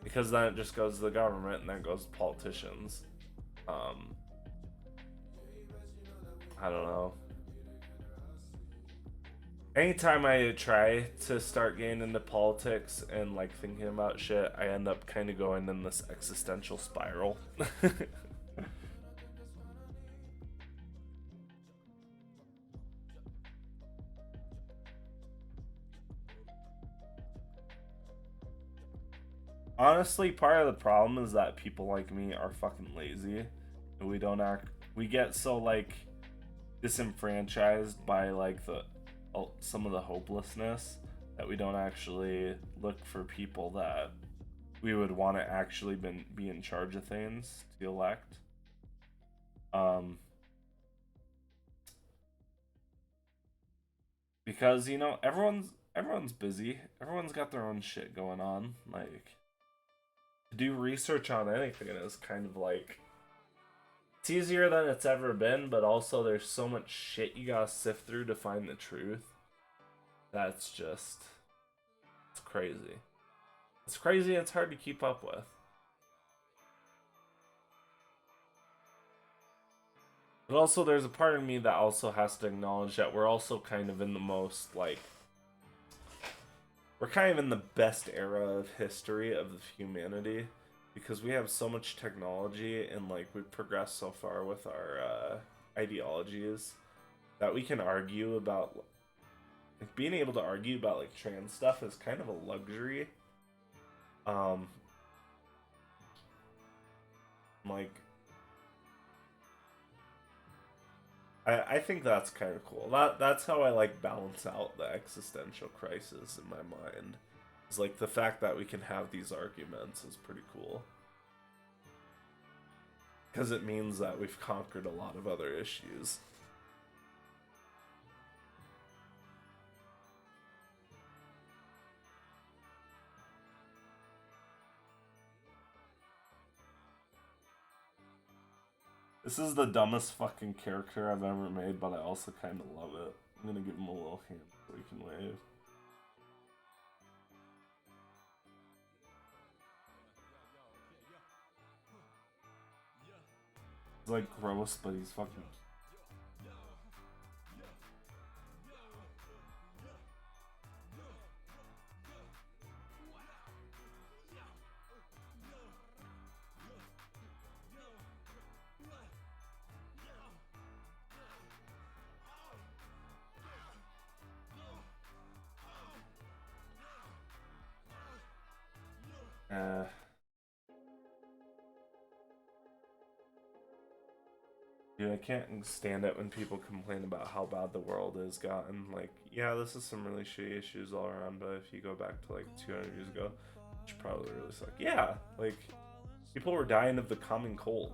Because then it just goes to the government and then it goes to politicians. I don't know. Anytime I try to start getting into politics and like thinking about shit, I end up kind of going in this existential spiral. honestly, part of the problem is that people like me are fucking lazy, and we get so like disenfranchised by like the some of the hopelessness that we don't actually look for people that we would want to actually be in charge of things to elect. Because you know everyone's busy. Everyone's got their own shit going on. Like to do research on anything is kind of like it's easier than it's ever been, but also there's so much shit you gotta sift through to find the truth. That's just it's crazy. It's crazy. It's hard to keep up with. But also, there's a part of me that also has to acknowledge that we're also kind of in the most, like, we're kind of in the best era of history of humanity because we have so much technology and, like, we've progressed so far with our ideologies that we can argue about, like, being able to argue about, like, trans stuff is kind of a luxury. Like, I think that's kind of cool. That's how I like balance out the existential crisis in my mind. It's like the fact that we can have these arguments is pretty cool. Because it means that we've conquered a lot of other issues. This is the dumbest fucking character I've ever made, but I also kind of love it. I'm gonna give him a little hand so he can wave. It's like gross, but he's fucking. Dude, I can't stand it when people complain about how bad the world has gotten. Like, yeah, this is some really shitty issues all around, but if you go back to like 200 years ago, which probably really suck. Yeah, like people were dying of the common cold.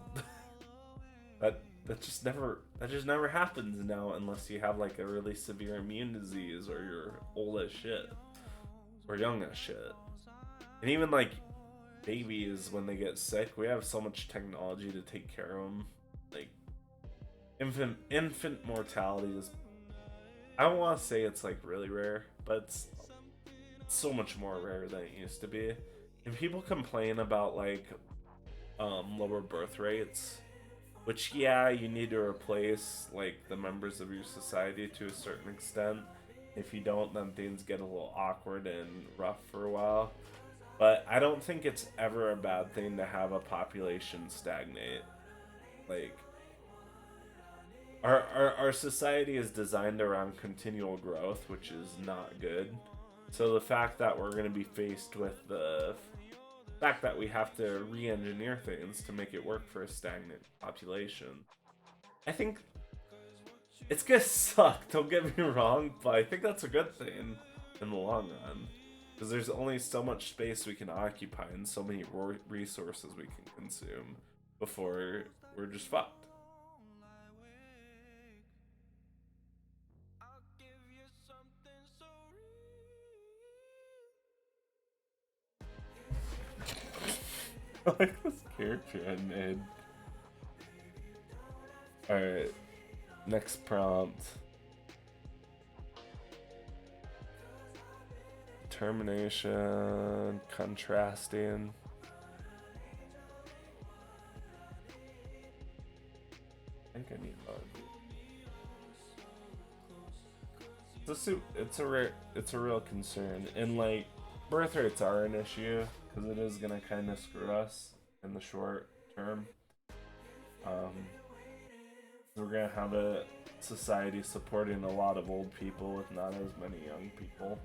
that just never happens now unless you have like a really severe immune disease or you're old as shit or young as shit. And even like babies when they get sick, we have so much technology to take care of them. Like infant mortality is, I don't want to say it's like really rare, but it's so much more rare than it used to be. And people complain about like lower birth rates, which yeah, you need to replace like the members of your society to a certain extent. If you don't, then things get a little awkward and rough for a while. But I don't think it's ever a bad thing to have a population stagnate. Like our society is designed around continual growth, which is not good. So the fact that we're going to be faced with the fact that we have to re-engineer things to make it work for a stagnant population, I think it's gonna suck, don't get me wrong, but I think that's a good thing in the long run. Because there's only so much space we can occupy and so many resources we can consume before we're just fucked. I like this character I made. Alright, next prompt. Determination, contrasting. I think I need that. It's a real concern, and like birth rates are an issue because it is gonna kind of screw us in the short term. We're gonna have a society supporting a lot of old people with not as many young people.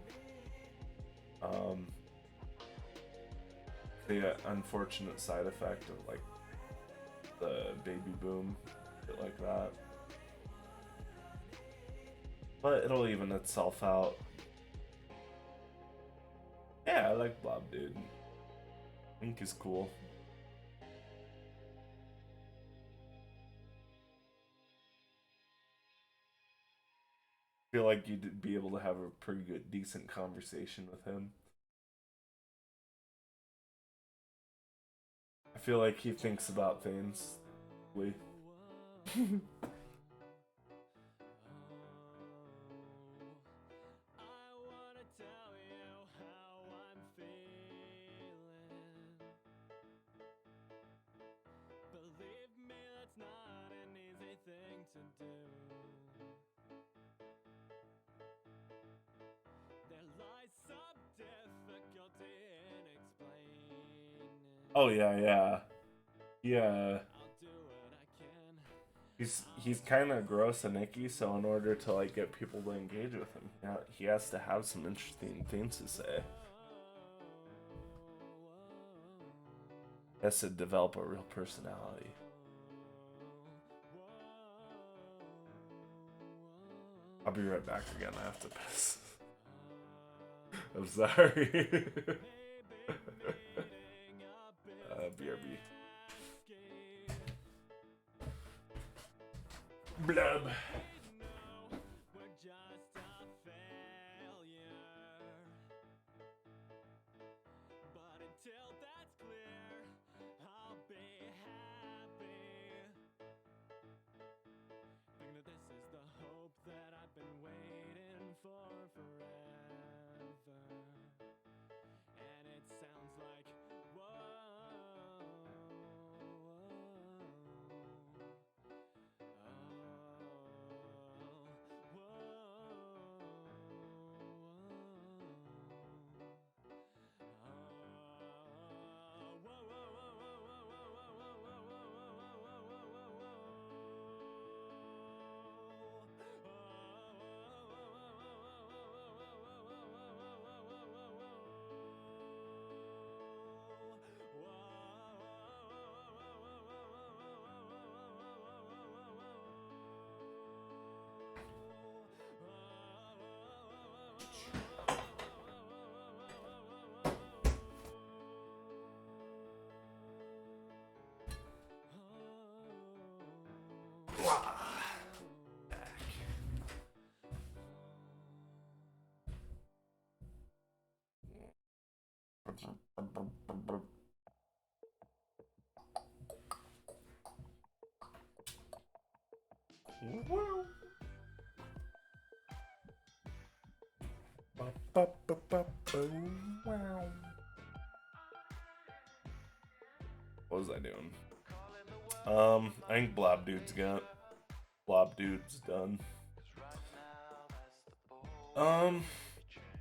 the unfortunate side effect of like the baby boom, shit like that. But it'll even itself out. Yeah, I like Blob Dude. Ink is cool. I feel like you'd be able to have a pretty good, decent conversation with him. I feel like he thinks about things. Oh yeah. Yeah. He's kind of gross and icky, so in order to like get people to engage with him, he has to have some interesting things to say. He has to develop a real personality. I'll be right back again. I have to piss. I'm sorry. BRB. Blub. What was I doing? I think Blob Dude's done.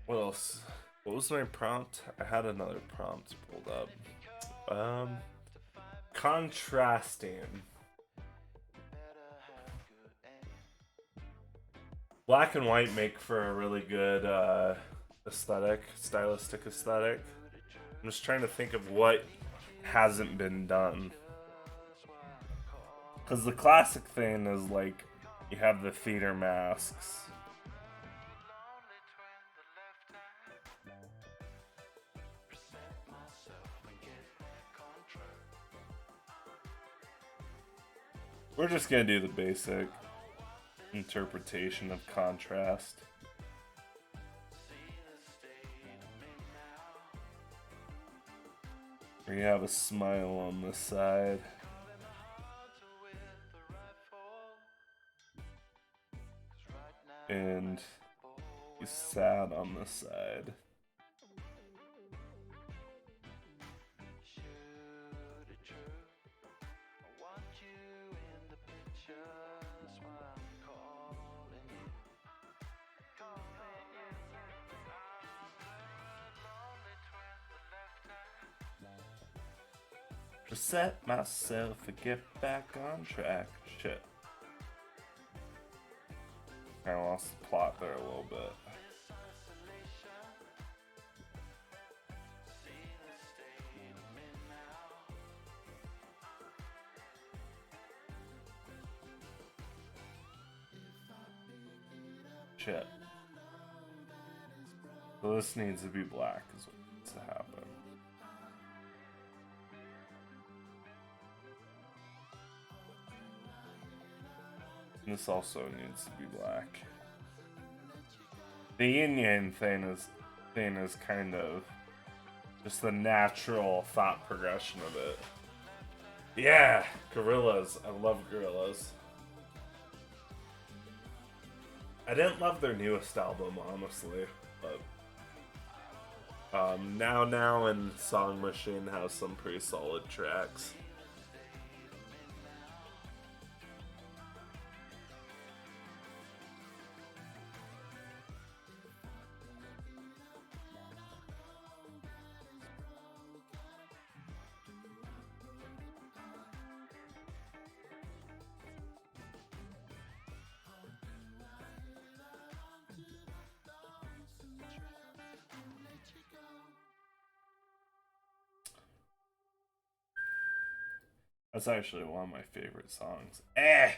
What else? What was my prompt? I had another prompt pulled up. Contrasting. Black and white make for a really good stylistic aesthetic. I'm just trying to think of what hasn't been done. Because the classic thing is like, you have the theater masks. We're just gonna do the basic interpretation of contrast. Where you have a smile on this side. And he's sad on this side. Reset myself and get back on track. Shit. I lost the plot there a little bit. Shit. So this needs to be black, is what needs to happen. And this also needs to be black. The yin yang thing is kind of just the natural thought progression of it. Yeah, gorillas. I love gorillas. I didn't love their newest album, honestly, but Now and Song Machine has some pretty solid tracks. That's actually one of my favorite songs. Eh!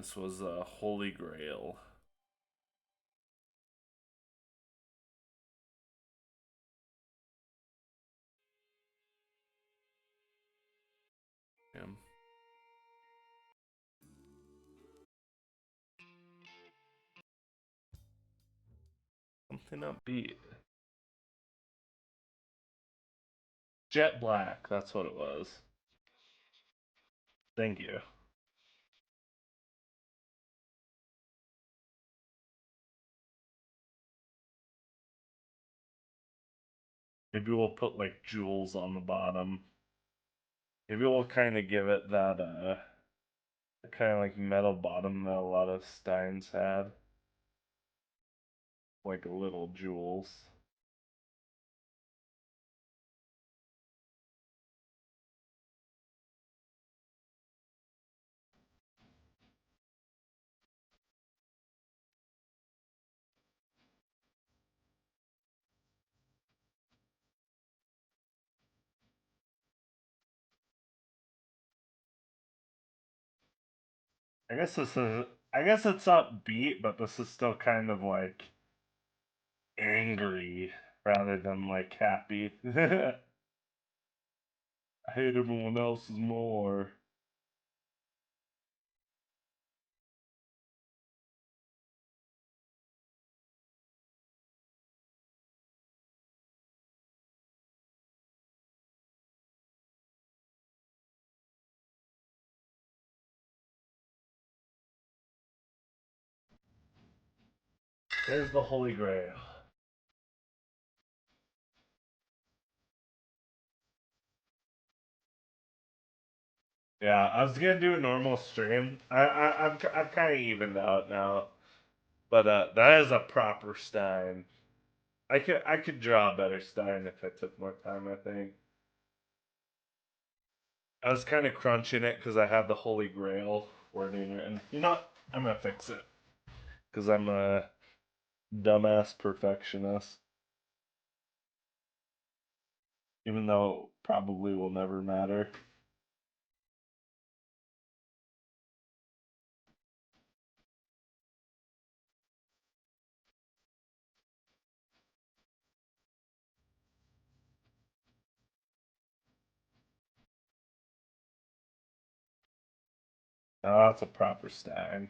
This was a Holy Grail. Yeah. Something upbeat. Jet Black, that's what it was. Thank you. Maybe we'll put like jewels on the bottom. Maybe we'll kind of give it that kind of like metal bottom that a lot of steins had. Like little jewels. I guess this is. I guess it's upbeat, but this is still kind of like angry rather than like happy. I hate everyone else's more. There's the Holy Grail. Yeah, I was gonna do a normal stream. I'm kind of evened out now, but that is a proper Stein. I could draw a better Stein if I took more time. I think I was kind of crunching it because I had the Holy Grail wording written. You know what? I'm gonna fix it because I'm a dumbass perfectionist, even though it probably will never matter. Oh, that's a proper Stein.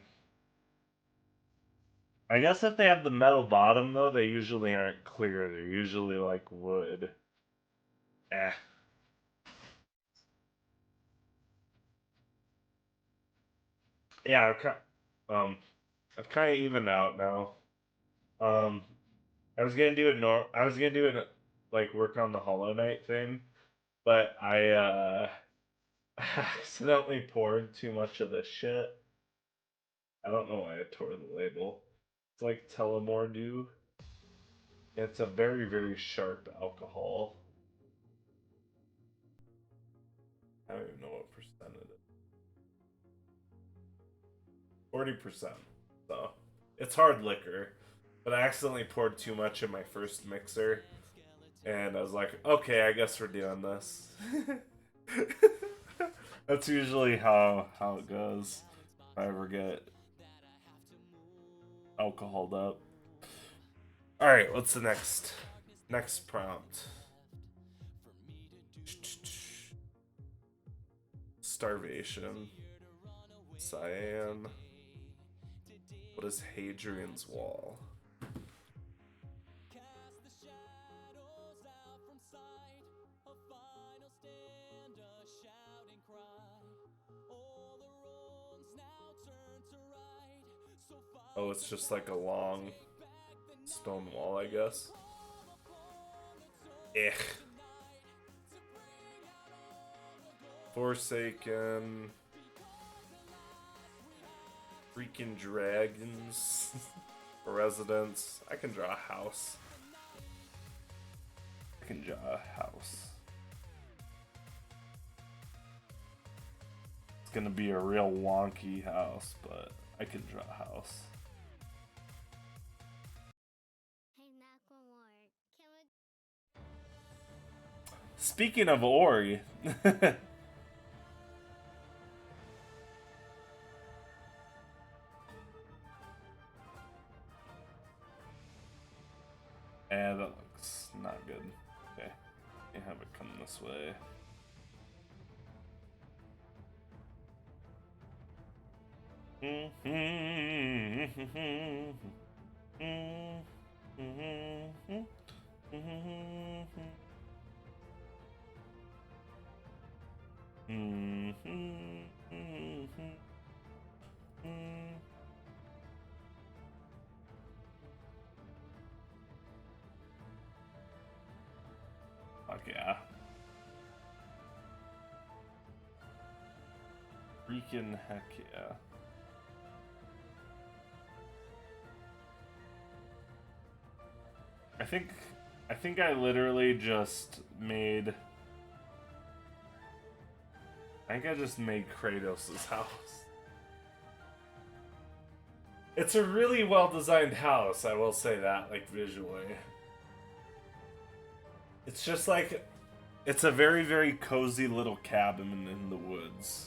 I guess if they have the metal bottom though, they usually aren't clear. They're usually like wood. Eh. Yeah, um, I've kind of evened out now. Um, I was gonna do it. I was gonna do it like work on the Hollow Knight thing, but I accidentally poured too much of this shit. I don't know why I tore the label. It's like Telemore Dew. It's a very very sharp alcohol. I don't even know what percent it is. 40%. So it's hard liquor, but I accidentally poured too much in my first mixer, and I was like, okay, I guess we're doing this. That's usually how it goes. If I ever get alcoholed up. All right, what's the next prompt? Starvation. Cyan. What is Hadrian's Wall? Oh, it's just like a long stone wall, I guess. Eh. Forsaken. Freaking dragons. Residence. I can draw a house. I can draw a house. It's gonna be a real wonky house, but I can draw a house. Speaking of Ori, And that looks not good. Okay, I have it come this way. Fuck yeah. Freaking heck yeah. I think I literally just made I think I just made Kratos' house. It's a really well designed house, I will say that, like visually. It's just like it's a very, very cozy little cabin in the woods.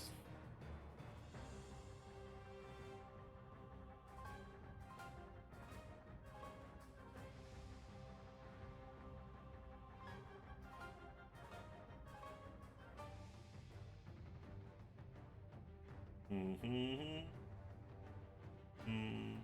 Mm-hmm. Mm.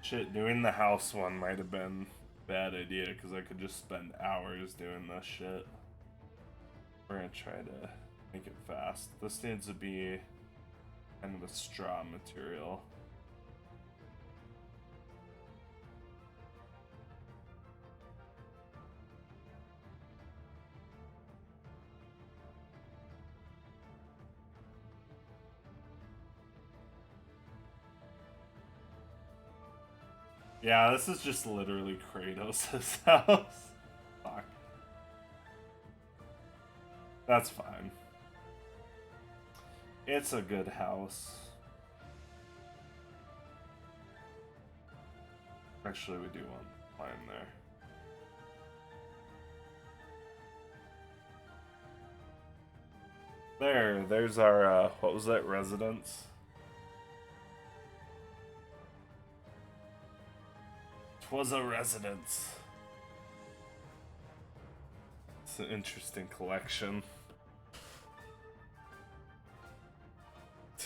Shit, doing the house one might have been a bad idea because I could just spend hours doing this shit. We're gonna try to make it fast. This needs to be kind of a straw material. Yeah, this is just literally Kratos' house. Fuck. That's fine. It's a good house. Actually, we do want to climb there. There's our, what was that, residence? Was a residence. It's an interesting collection.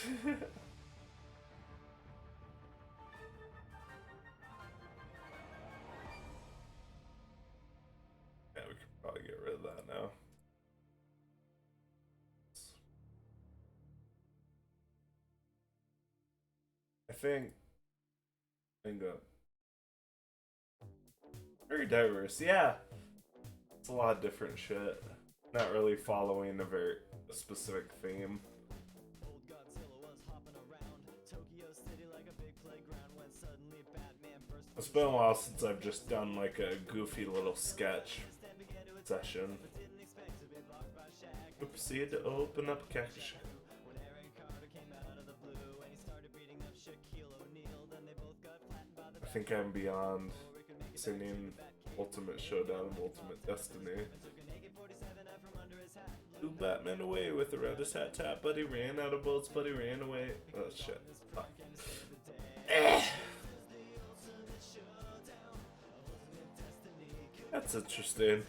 Yeah, we could probably get rid of that now. I think very diverse. Yeah, it's a lot of different shit. Not really following a very specific theme. It's been a while since I've just done like a goofy little sketch session. Oops, he had to open up a cactus. I think I'm beyond singing Ultimate Showdown and Ultimate Destiny. Blew Batman away with a Reddis hat tap, but he ran out of bullets, but he ran away. Oh shit. Fuck. That's interesting.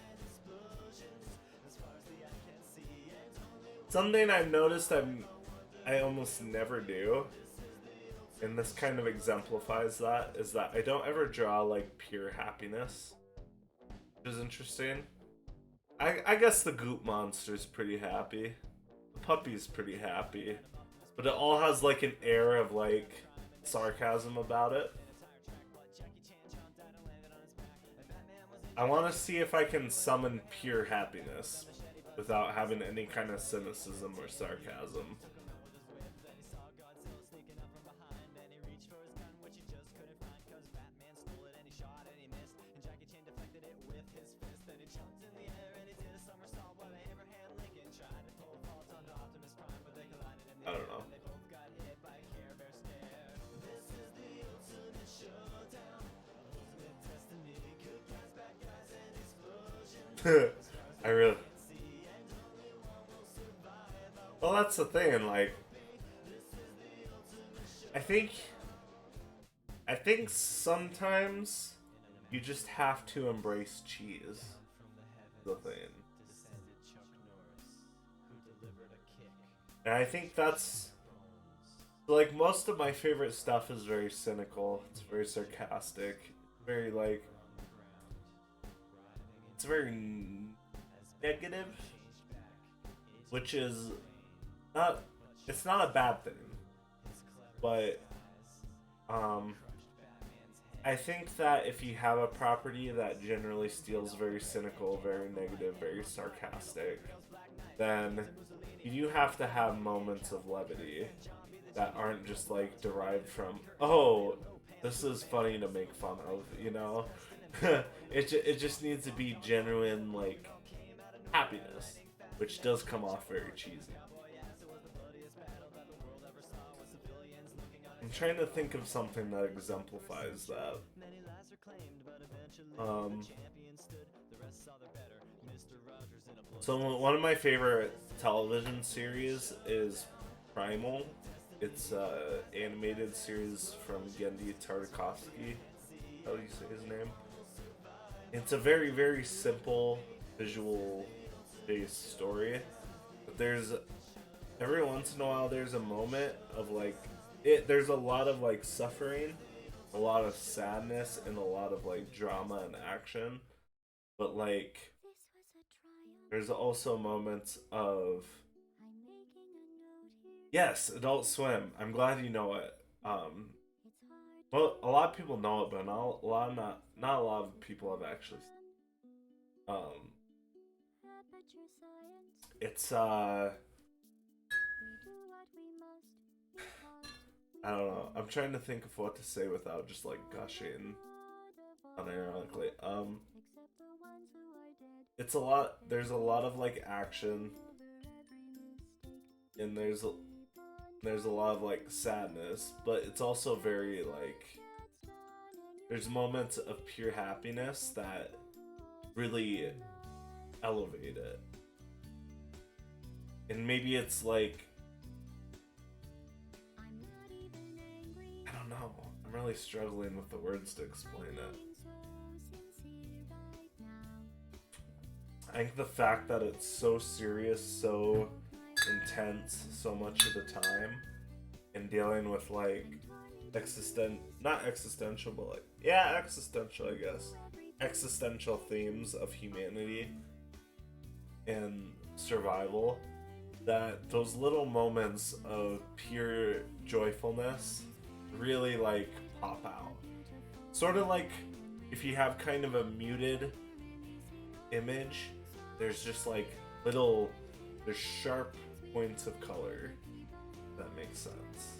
Something I've noticed I almost never do, and this kind of exemplifies that, is that I don't ever draw like pure happiness, which is interesting. I guess the Goop Monster's pretty happy. The puppy's pretty happy. But it all has like an air of like sarcasm about it. I want to see if I can summon pure happiness without having any kind of cynicism or sarcasm. I really. Well, that's the thing. Like, I think, I think sometimes you just have to embrace cheese. The thing, and I think that's like most of my favorite stuff is very cynical. It's very sarcastic. Very like it's very negative, which is not. It's not a bad thing, but um, I think that if you have a property that generally steals very cynical, very negative, very sarcastic, then you do have to have moments of levity that aren't just like derived from, oh, this is funny to make fun of, you know? It just needs to be genuine, like, happiness, which does come off very cheesy. I'm trying to think of something that exemplifies that. Um, so one of my favorite television series is Primal. It's a animated series from Gendy Tartakovsky. How do you say his name? It's a very, very simple visual based story. But there's every once in a while there's a moment of like there's a lot of like suffering, a lot of sadness, and a lot of like drama and action. But like there's also moments of yes, Adult Swim. I'm glad you know it. Well, a lot of people know it, but not a lot of people have actually. Um, it's I don't know. I'm trying to think of what to say without just like gushing unironically. It's a lot. There's a lot of like action, and there's a lot of like sadness, but it's also very like there's moments of pure happiness that really elevate it. And maybe it's like I don't know. I'm really struggling with the words to explain it. I think the fact that it's so serious, so intense so much of the time, and dealing with like not existential, but like yeah, existential, I guess, existential themes of humanity and survival, that those little moments of pure joyfulness really like pop out. Sort of like if you have kind of a muted image, there's just like there's sharp points of color. That makes sense.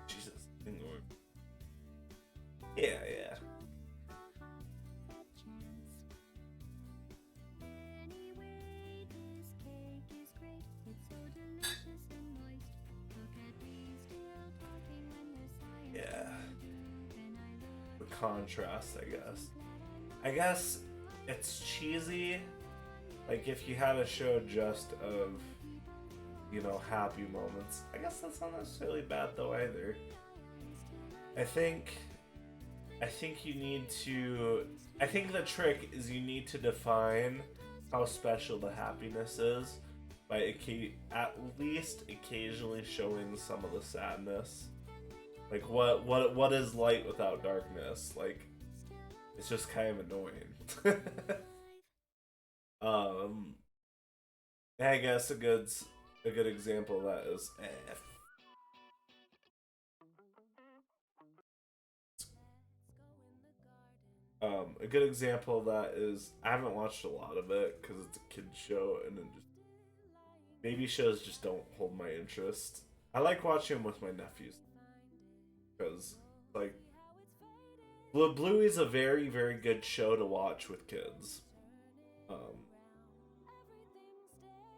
Jesus. Yeah, yeah. Yeah. The contrast, I guess. I guess it's cheesy. Like if you had a show just of, you know, happy moments. I guess that's not necessarily bad though either. I think you need to I think the trick is you need to define how special the happiness is by at least occasionally showing some of the sadness. Like what is light without darkness? Like it's just kind of annoying. um I guess a good example of that is a good example of that is I haven't watched a lot of it because it's a kid show and then just baby shows just don't hold my interest. I like watching them with my nephews because like Bluey's a very very good show to watch with kids. Um,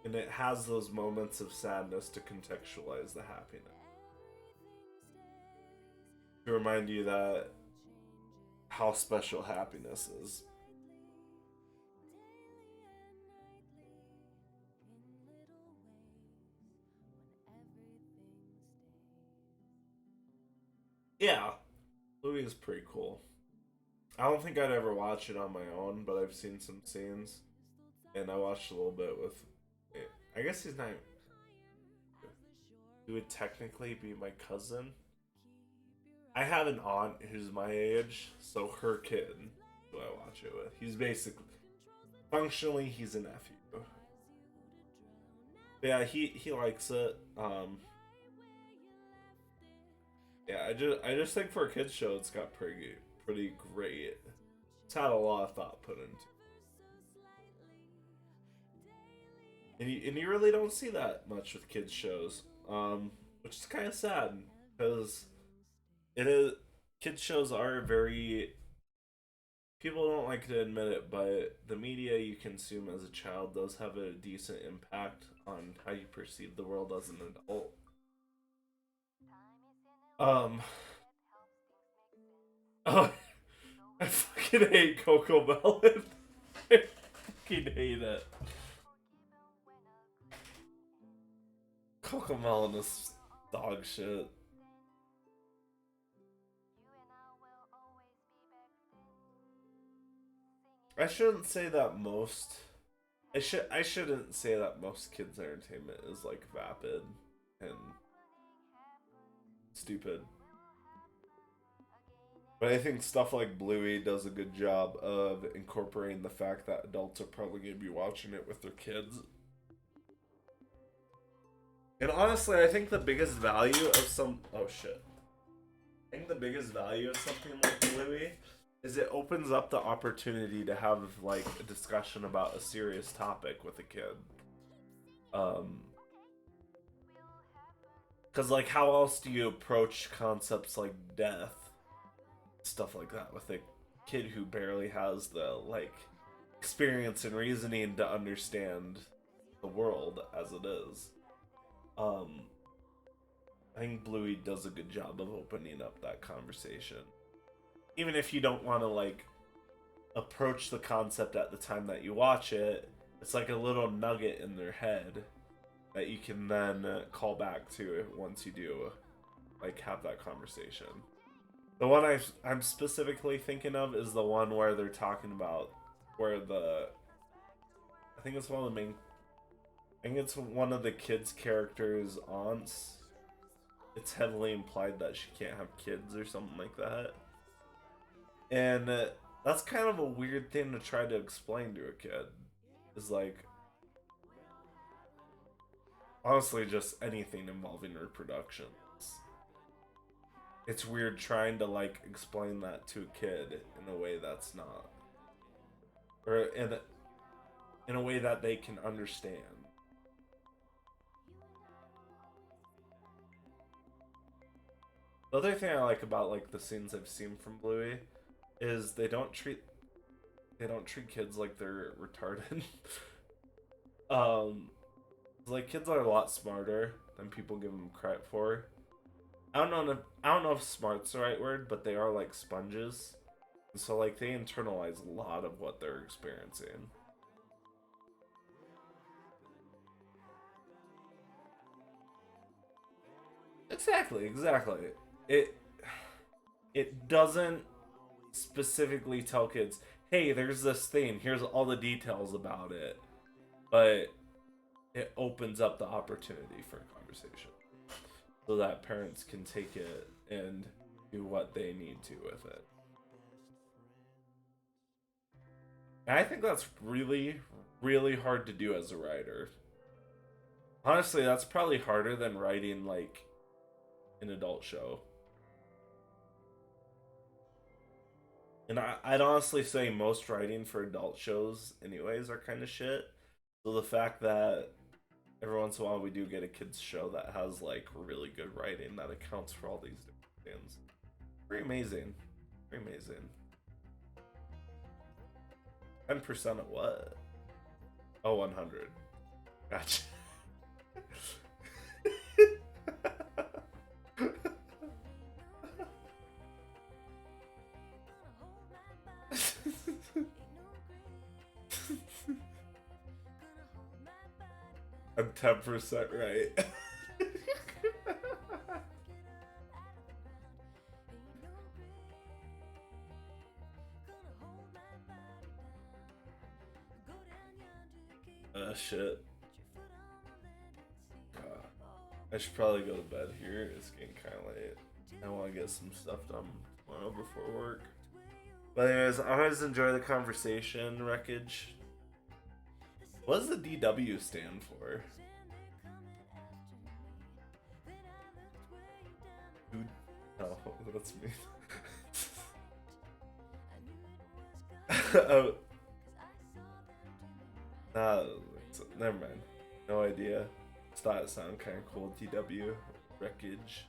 and it has those moments of sadness to contextualize the happiness. To remind you that how special happiness is. Yeah, Louis is pretty cool. I don't think I'd ever watch it on my own, but I've seen some scenes, and I watched a little bit with. I guess he's not. He would technically be my cousin. I have an aunt who's my age, so her kid who I watch it with. He's basically functionally he's a nephew. Yeah, he likes it. Yeah, I just think for a kids show, it's got pretty great. It's had a lot of thought put into, and you really don't see that much with kids shows, which is kind of sad because it is kids shows are very people don't like to admit it, but the media you consume as a child does have a decent impact on how you perceive the world as an adult. Um, oh, I fucking hate Coco Melon. I fucking hate it. Coco Melon is dog shit. I shouldn't say that most. I shouldn't say that most kids' entertainment is like vapid and stupid. But I think stuff like Bluey does a good job of incorporating the fact that adults are probably going to be watching it with their kids. And honestly, I think the biggest value of some oh shit. I think the biggest value of something like Bluey is it opens up the opportunity to have like a discussion about a serious topic with a kid. Um, because like how else do you approach concepts like death, stuff like that, with a kid who barely has the like experience and reasoning to understand the world as it is. Um, I think Bluey does a good job of opening up that conversation. Even if you don't want to like approach the concept at the time that you watch it, it's like a little nugget in their head that you can then call back to once you do like have that conversation. The one I'm specifically thinking of is the one where they're talking about where the I think it's one of the main I think it's one of the kids' characters' aunts. It's heavily implied that she can't have kids or something like that. And that's kind of a weird thing to try to explain to a kid. Is like, honestly, just anything involving reproduction. It's weird trying to like explain that to a kid in a way that's not, or in a way that they can understand. The other thing I like about like the scenes I've seen from Bluey is they don't treat kids like they're retarded. um, like kids are a lot smarter than people give them credit for. I don't know if smart's the right word, but they are like sponges. So like they internalize a lot of what they're experiencing. Exactly. It it doesn't specifically tell kids, "Hey, there's this thing. Here's all the details about it." But it opens up the opportunity for a conversation so that parents can take it and do what they need to with it. And I think that's really, really hard to do as a writer. Honestly, that's probably harder than writing like an adult show. And I'd honestly say most writing for adult shows, anyways, are kind of shit. So the fact that every once in a while we do get a kids show that has like really good writing that accounts for all these different things. Pretty amazing. Pretty amazing. 10% of what? Oh, 100. Gotcha. I'm 10% right. Shit. I should probably go to bed here. It's getting kind of late. I want to get some stuff done tomorrow before work. But anyways, I always enjoy the conversation, Wreckage. What does the DW stand for? Dude. Oh, that's me. Oh. Nah, never mind. No idea. Just thought it sounded kind of cool. DW. Wreckage.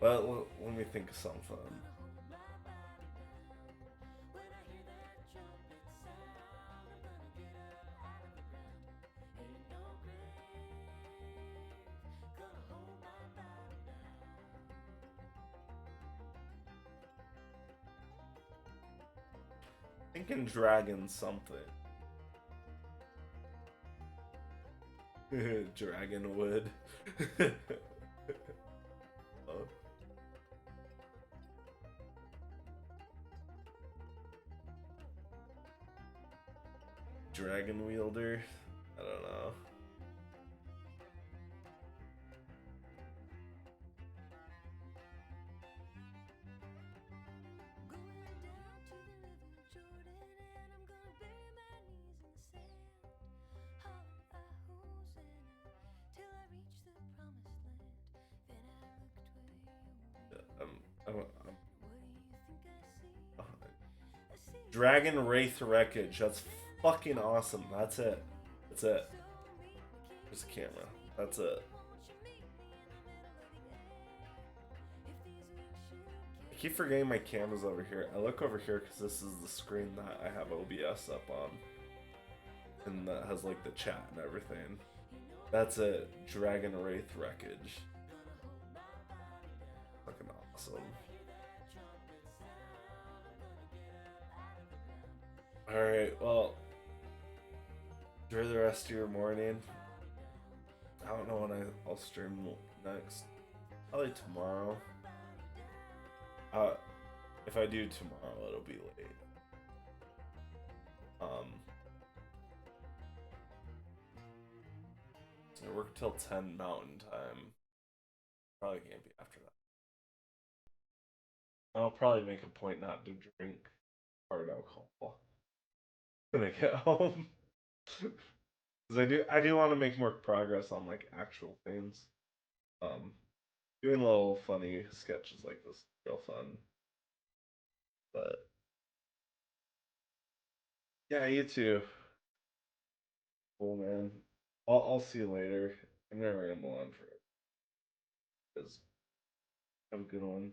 Well, let me think of something. Thinking dragon something. Dragon wood. Oh. Dragon wielder. I don't know. Dragon Wraith Wreckage. That's fucking awesome. That's it. That's it. There's the camera. That's it. I keep forgetting my camera's over here. I look over here because this is the screen that I have OBS up on. And that has like the chat and everything. That's it. Dragon Wraith Wreckage. Fucking awesome. Alright, well, enjoy the rest of your morning. I don't know when I'll stream next. Probably tomorrow. If I do tomorrow, it'll be late. So I work till 10 Mountain Time. Probably can't be after that. I'll probably make a point not to drink hard alcohol when I get home. Because I do want to make more progress on like actual things. Doing little funny sketches like this is real fun. But yeah, you too. Cool, man. I'll see you later. I'm gonna ramble on for it. Have a good one.